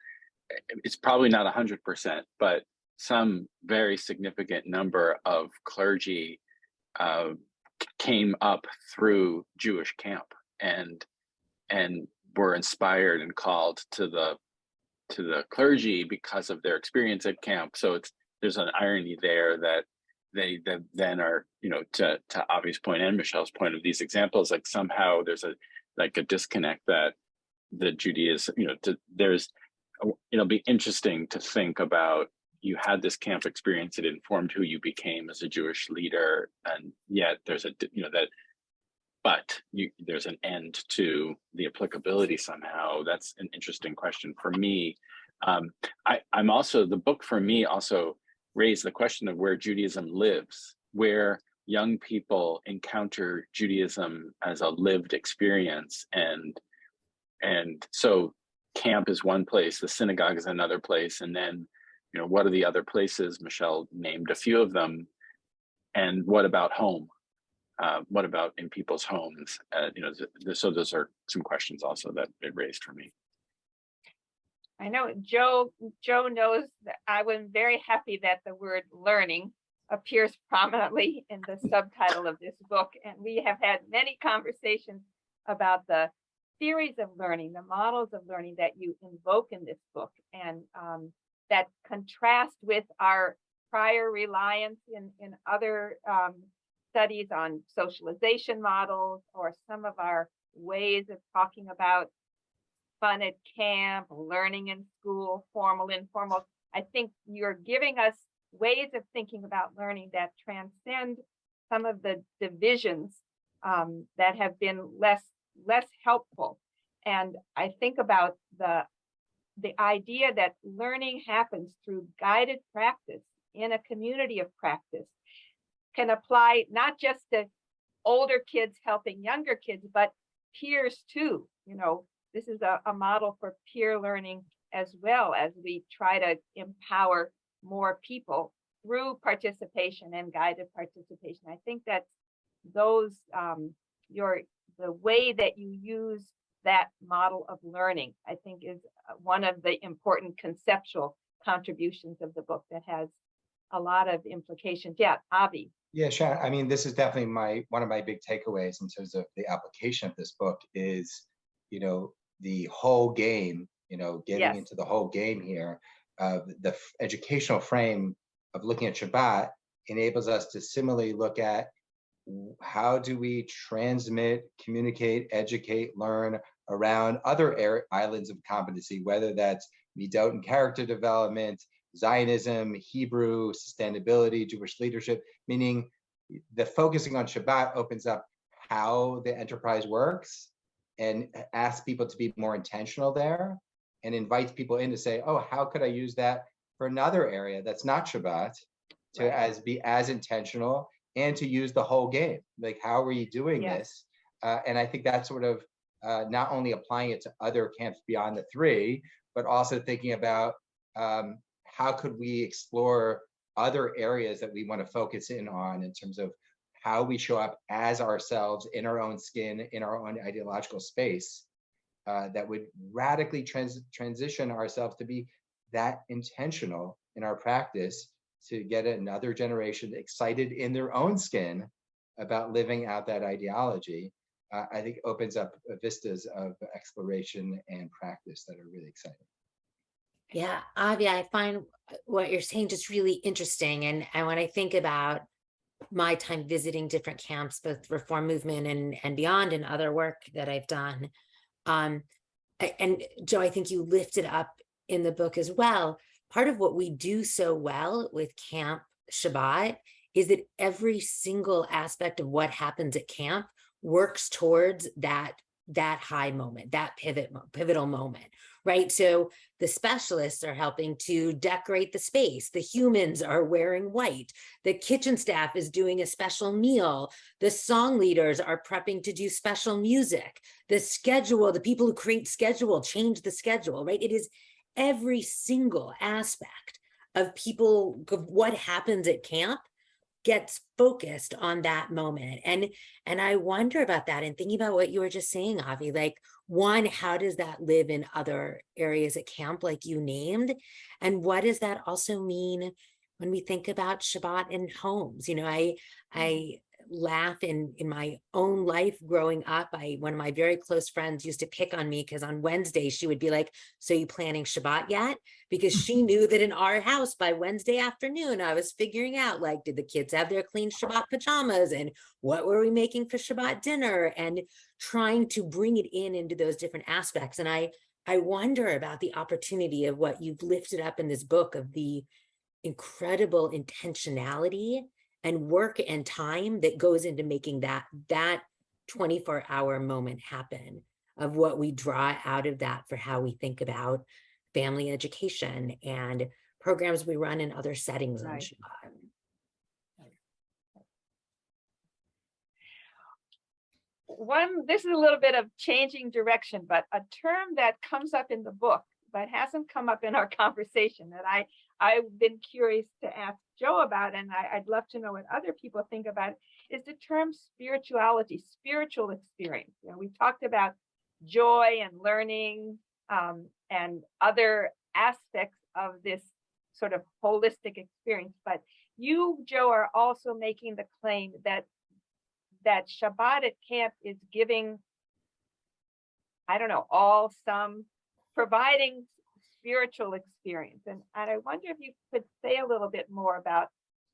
it's probably not 100%, but some very significant number of clergy came up through Jewish camp and were inspired and called to the clergy because of their experience at camp. So there's an irony there that they then are, to Avi's point and Michelle's point of these examples, like somehow there's a disconnect that the Judaism, it'll be interesting to think about. You had this camp experience, it informed who you became as a Jewish leader, and yet there's there's an end to the applicability somehow. That's an interesting question for me. The book for me also raised the question of where Judaism lives, where young people encounter Judaism as a lived experience. And so camp is one place, the synagogue is another place, and then what are the other places? Michelle named a few of them. And what about home? What about in people's homes? So those are some questions also that it raised for me. I know Joe knows that I was very happy that the word learning appears prominently in the subtitle of this book. And we have had many conversations about the theories of learning, the models of learning that you invoke in this book, and that contrast with our prior reliance in other studies on socialization models, or some of our ways of talking about fun at camp, learning in school, formal, informal. I think you're giving us ways of thinking about learning that transcend some of the divisions that have been less helpful. And I think about the idea that learning happens through guided practice in a community of practice can apply not just to older kids helping younger kids, but peers too. This is a model for peer learning as well, as we try to empower more people through participation and guided participation. I think that the way that you use that model of learning, I think, is one of the important conceptual contributions of the book that has a lot of implications. Yeah, Avi. Yeah, Sharon, I mean, this is definitely one of my big takeaways in terms of the application of this book is, the whole game, getting into the whole game here. The educational frame of looking at Shabbat enables us to similarly look at how do we transmit, communicate, educate, learn around other islands of competency, whether that's midot and character development, Zionism, Hebrew, sustainability, Jewish leadership, meaning the focusing on Shabbat opens up how the enterprise works and asks people to be more intentional there, and invites people in to say, oh, how could I use that for another area that's not Shabbat to be as intentional and to use the whole game? Like, how are you doing this? And I think that's sort of not only applying it to other camps beyond the three, but also thinking about how could we explore other areas that we want to focus in on in terms of how we show up as ourselves in our own skin, in our own ideological space, that would radically transition ourselves to be that intentional in our practice to get another generation excited in their own skin about living out that ideology. I think opens up vistas of exploration and practice that are really exciting. Yeah, Avi, I find what you're saying just really interesting. And when I think about my time visiting different camps, both Reform Movement and beyond, and other work that I've done, and Joe, I think you lifted up in the book as well, part of what we do so well with Camp Shabbat is that every single aspect of what happens at camp works towards that high moment, that pivotal moment, right? So the specialists are helping to decorate the space. The humans are wearing white. The kitchen staff is doing a special meal. The song leaders are prepping to do special music. The schedule, the people who create schedule, change the schedule, right? It is every single aspect of what happens at camp gets focused on that moment. And I wonder about that and thinking about what you were just saying, Avi, like, one, how does that live in other areas at camp, like you named? And what does that also mean when we think about Shabbat in homes? You know, I laugh in my own life growing up. One of my very close friends used to pick on me because on Wednesday she would be like, so you planning Shabbat yet? Because she knew that in our house by Wednesday afternoon, I was figuring out, like, did the kids have their clean Shabbat pajamas and what were we making for Shabbat dinner, and trying to bring it into those different aspects. And I wonder about the opportunity of what you've lifted up in this book, of the incredible intentionality and work and time that goes into making that 24-hour moment happen, of what we draw out of that for how we think about family education and programs we run in other settings on Shabbat. This is a little bit of changing direction, but a term that comes up in the book but hasn't come up in our conversation that I've been curious to ask Joe about, and I'd love to know what other people think about it, is the term spirituality, spiritual experience. You know, we talked about joy and learning and other aspects of this sort of holistic experience. But you, Joe, are also making the claim that Shabbat at camp is giving, I don't know, providing spiritual experience. And I wonder if you could say a little bit more about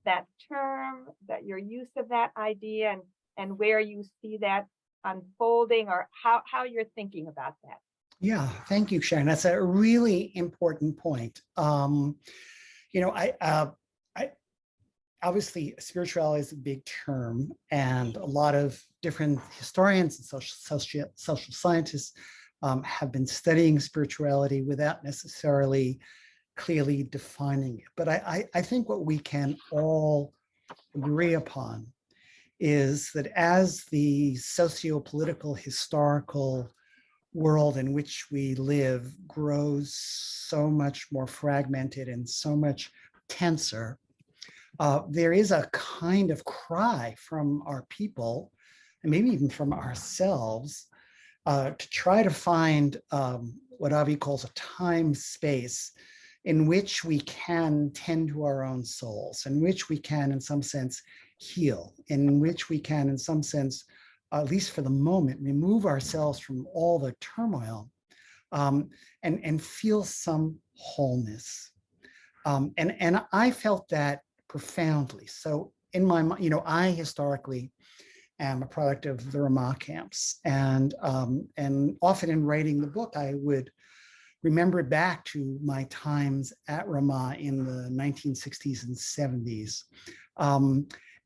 that term, that your use of that idea, and where you see that unfolding, or how you're thinking about that. Yeah, thank you, Sharon. That's a really important point. You know, I obviously spirituality is a big term, and a lot of different historians and social scientists have been studying spirituality without necessarily clearly defining it. But I think what we can all agree upon is that as the socio-political, historical world in which we live grows so much more fragmented and so much tenser, there is a kind of cry from our people, and maybe even from ourselves, to try to find what Avi calls a time space in which we can tend to our own souls, in which we can, in some sense, heal, in which we can, in some sense, at least for the moment, remove ourselves from all the turmoil and feel some wholeness. And I felt that profoundly. So in my mind, you know, I historically am a product of the Ramah camps, and often in writing the book, I would remember back to my times at Ramah in the 1960s and 70s.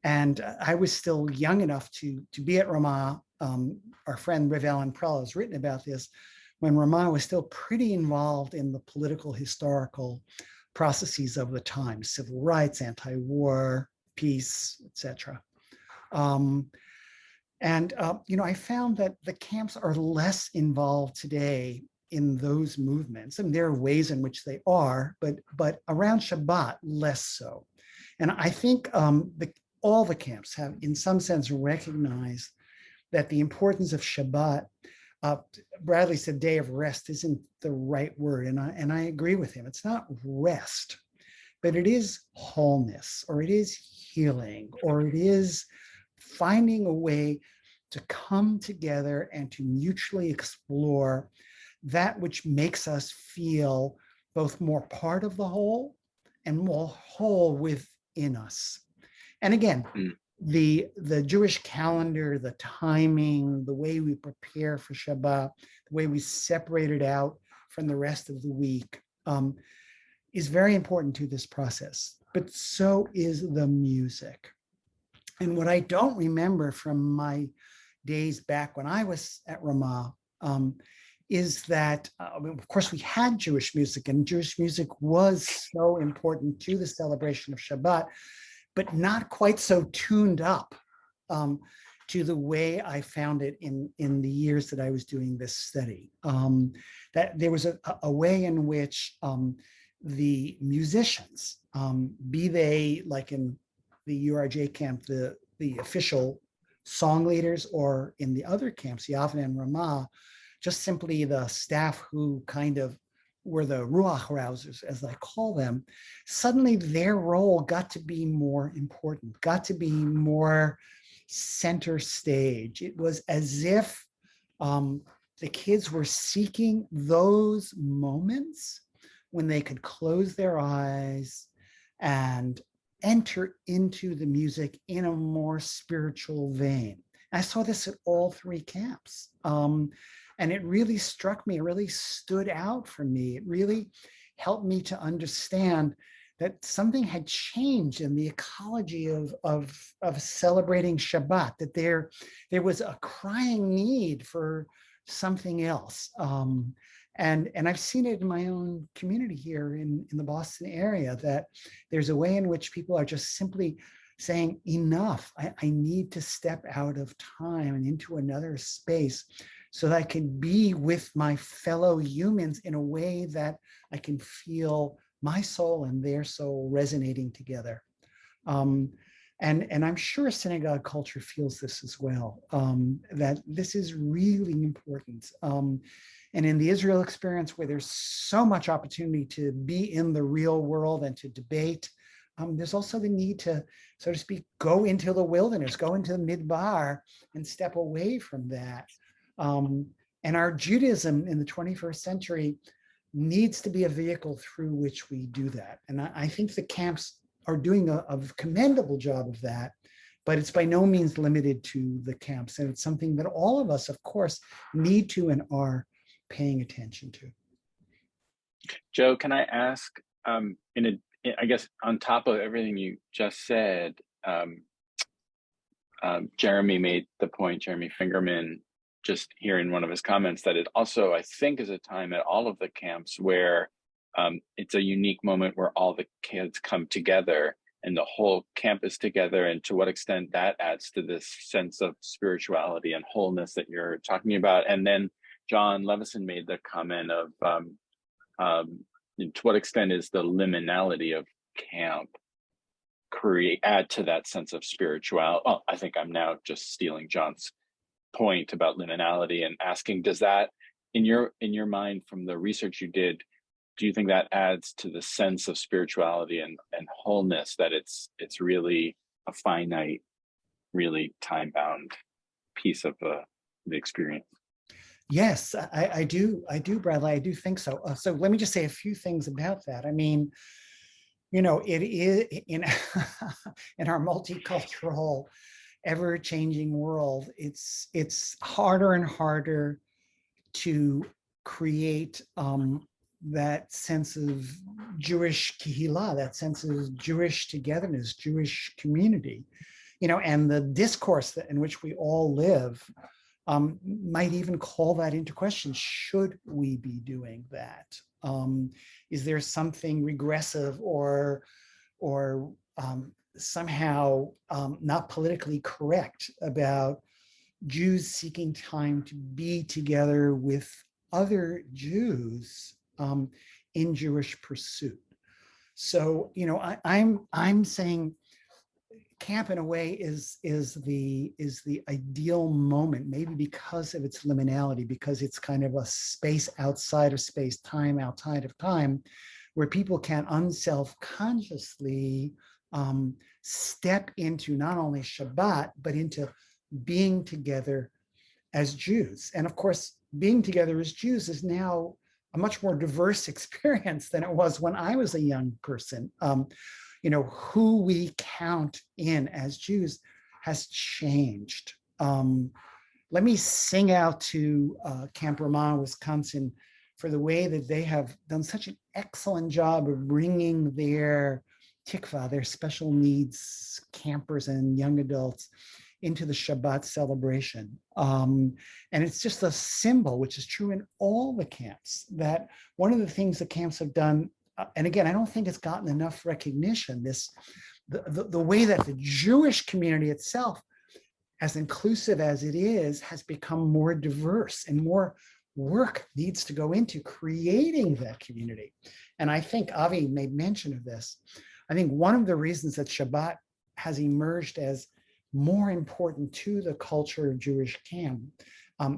And I was still young enough to be at Ramah. Our friend Rev. Alan Prell has written about this, when Ramah was still pretty involved in the political, historical processes of the time, civil rights, anti-war, peace, etc. You know, I found that the camps are less involved today in those movements, and there are ways in which they are, but around Shabbat, less so. And I think all the camps have, in some sense, recognized that the importance of Shabbat, Bradley said day of rest isn't the right word, and I agree with him. It's not rest, but it is wholeness, or it is healing, or it is finding a way to come together and to mutually explore that which makes us feel both more part of the whole and more whole within us. And again, the Jewish calendar, the timing, the way we prepare for Shabbat, the way we separate it out from the rest of the week, is very important to this process, but so is the music. And what I don't remember from my days back when I was at Ramah is that, of course, we had Jewish music, and Jewish music was so important to the celebration of Shabbat, but not quite so tuned up to the way I found it in the years that I was doing this study. That there was a way in which the musicians, be they like in the URJ camp, the official song leaders, or in the other camps, Yavne and Ramah, just simply the staff who kind of were the ruach rousers, as I call them, suddenly their role got to be more important, got to be more center stage. It was as if the kids were seeking those moments when they could close their eyes and enter into the music in a more spiritual vein. I saw this at all three camps. And it really struck me, it really stood out for me. It really helped me to understand that something had changed in the ecology of celebrating Shabbat, that there was a crying need for something else. And I've seen it in my own community here in the Boston area, that there's a way in which people are just simply saying, enough, I need to step out of time and into another space so that I can be with my fellow humans in a way that I can feel my soul and their soul resonating together. And I'm sure synagogue culture feels this as well, that this is really important. And in the Israel experience, where there's so much opportunity to be in the real world and to debate, there's also the need to, so to speak, go into the wilderness, go into the midbar and step away from that. And our Judaism in the 21st century needs to be a vehicle through which we do that. And I think the camps are doing a commendable job of that, but it's by no means limited to the camps. And it's something that all of us, of course, need to and are paying attention to. Joe, can I ask, I guess on top of everything you just said, Jeremy made the point, Jeremy Fingerman, just here in one of his comments, that it also, I think, is a time at all of the camps where it's a unique moment where all the kids come together and the whole camp is together, and to what extent that adds to this sense of spirituality and wholeness that you're talking about. And then John Levison made the comment of to what extent is the liminality of camp add to that sense of spirituality. Oh, I think I'm now just stealing John's point about liminality and asking, does that, in your mind, from the research you did, do you think that adds to the sense of spirituality and wholeness, that it's really a finite, really time-bound piece of the experience? Yes, I do, Bradley, I do think so. So let me just say a few things about that. I mean, you know, it is in our multicultural, ever-changing world, it's harder and harder to create that sense of Jewish kihila, that sense of Jewish togetherness, Jewish community, you know, and the discourse in which we all live might even call that into question. Should we be doing that? Is there something regressive or somehow not politically correct about Jews seeking time to be together with other Jews in Jewish pursuit? So, you know, I'm saying camp in a way is the ideal moment, maybe because of its liminality, because it's kind of a space outside of space, time outside of time, where people can unself-consciously step into not only Shabbat, but into being together as Jews. And of course, being together as Jews is now a much more diverse experience than it was when I was a young person. You know, who we count in as Jews has changed. Let me sing out to Camp Ramah, Wisconsin, for the way that they have done such an excellent job of bringing their tikva, their special needs campers and young adults, into the Shabbat celebration. And it's just a symbol, which is true in all the camps, that one of the things the camps have done, and again, I don't think it's gotten enough recognition, the way that the Jewish community itself, as inclusive as it is, has become more diverse, and more work needs to go into creating that community. And I think Avi made mention of this. I think one of the reasons that Shabbat has emerged as more important to the culture of Jewish camp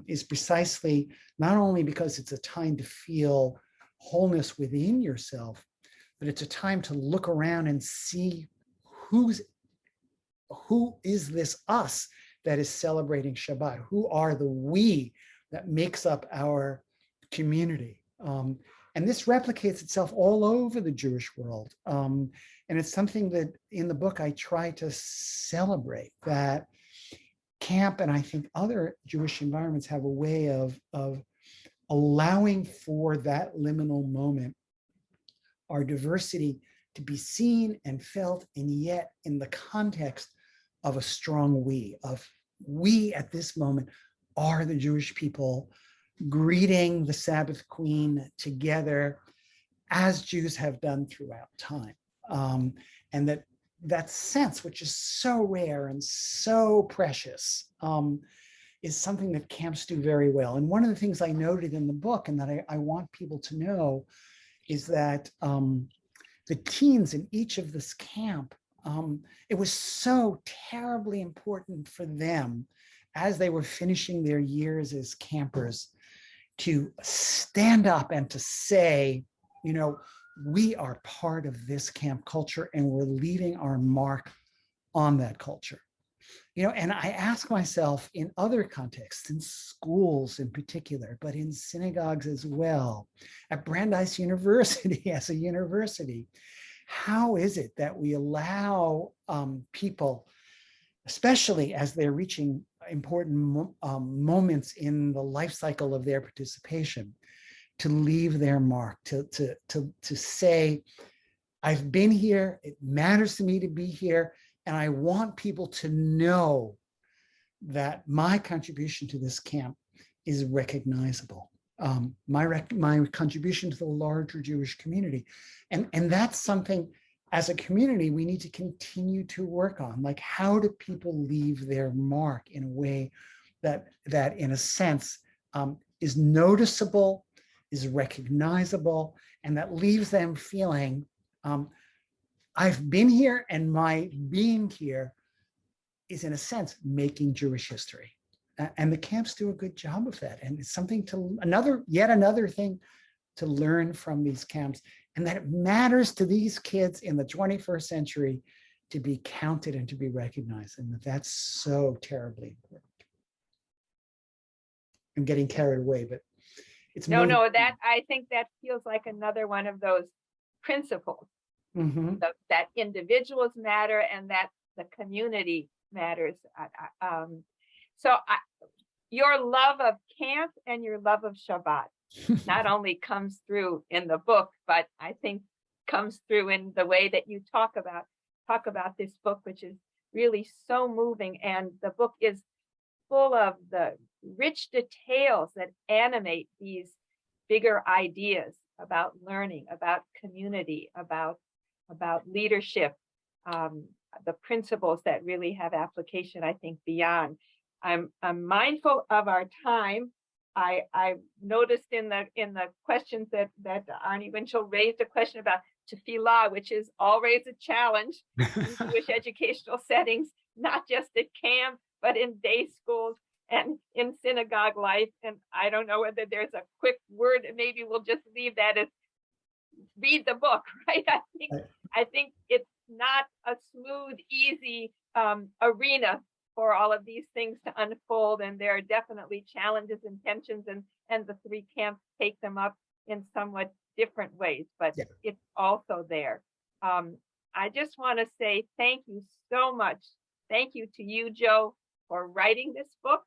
is precisely not only because it's a time to feel wholeness within yourself, but it's a time to look around and see who is this us that is celebrating Shabbat? Who are the we that makes up our community? And this replicates itself all over the Jewish world. And it's something that in the book I try to celebrate, that camp and I think other Jewish environments have a way of allowing for that liminal moment, our diversity, to be seen and felt, and yet in the context of a strong we at this moment are the Jewish people greeting the Sabbath Queen together as Jews have done throughout time. And that sense, which is so rare and so precious, is something that camps do very well. And one of the things I noted in the book, and that I want people to know, is that the teens in each of this camp, it was so terribly important for them as they were finishing their years as campers to stand up and to say, you know, we are part of this camp culture and we're leaving our mark on that culture. You know, and I ask myself in other contexts, in schools in particular, but in synagogues as well, at Brandeis University as a university, how is it that we allow people, especially as they're reaching important moments in the life cycle of their participation, to leave their mark, to say, I've been here, it matters to me to be here, and I want people to know that my contribution to this camp is recognizable. My contribution to the larger Jewish community. And that's something as a community we need to continue to work on. Like, how do people leave their mark in a way that in a sense is noticeable, is recognizable, and that leaves them feeling I've been here, and my being here is in a sense making Jewish history. And the camps do a good job of that. And it's something yet another thing to learn from these camps, and that it matters to these kids in the 21st century to be counted and to be recognized. And that's so terribly important. I'm getting carried away, but it's no, that I think that feels like another one of those principles, that individuals matter and that the community matters. Your love of camp and your love of Shabbat not only comes through in the book, but I think comes through in the way that you talk about this book, which is really so moving. And the book is full of the rich details that animate these bigger ideas about learning, about community, about leadership, the principles that really have application, I think, beyond. I'm mindful of our time. I noticed in the questions that Arnie Winchell raised a question about tefillah, which is always a challenge in Jewish educational settings, not just at camp, but in day schools and in synagogue life. And I don't know whether there's a quick word. Maybe we'll just leave that as read the book, right? I think it's not a smooth, easy arena for all of these things to unfold, and there are definitely challenges and tensions, and the three camps take them up in somewhat different ways, but it's also there. I just want to say thank you so much. Thank you to you, Joe, for writing this book.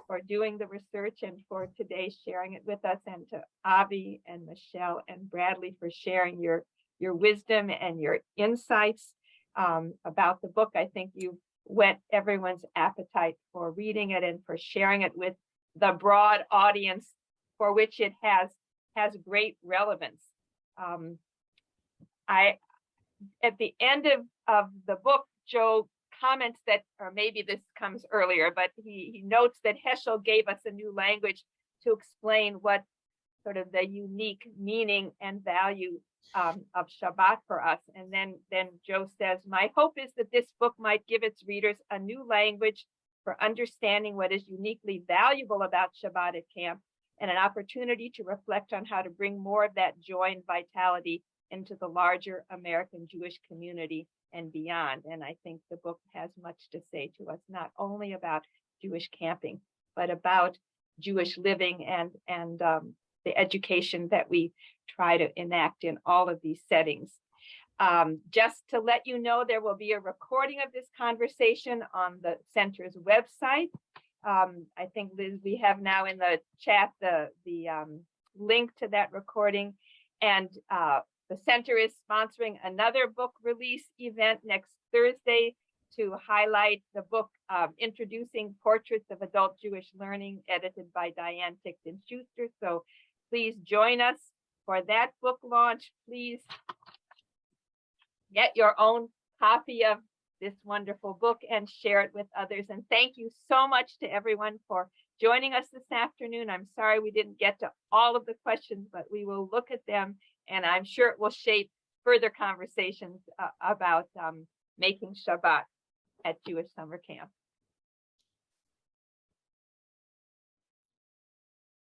for doing the research and for today sharing it with us, and to Avi and Michelle and Bradley for sharing your wisdom and your insights about the book. I think you whet everyone's appetite for reading it and for sharing it with the broad audience for which it has great relevance. At the end of the book, Joe comments that, or maybe this comes earlier, but he notes that Heschel gave us a new language to explain what sort of the unique meaning and value of Shabbat for us. And then Joe says, my hope is that this book might give its readers a new language for understanding what is uniquely valuable about Shabbat at camp, and an opportunity to reflect on how to bring more of that joy and vitality into the larger American Jewish community and beyond. And I think the book has much to say to us, not only about Jewish camping, but about Jewish living and the education that we try to enact in all of these settings. Just to let you know, there will be a recording of this conversation on the center's website. I think, Liz, we have now in the chat the link to that recording. And the center is sponsoring another book release event next Thursday to highlight the book Introducing Portraits of Adult Jewish Learning, edited by Diane Tickton Schuster. So please join us for that book launch. Please get your own copy of this wonderful book and share it with others. And thank you so much to everyone for joining us this afternoon. I'm sorry we didn't get to all of the questions, but we will look at them, and I'm sure it will shape further conversations about making Shabbat at Jewish summer camp.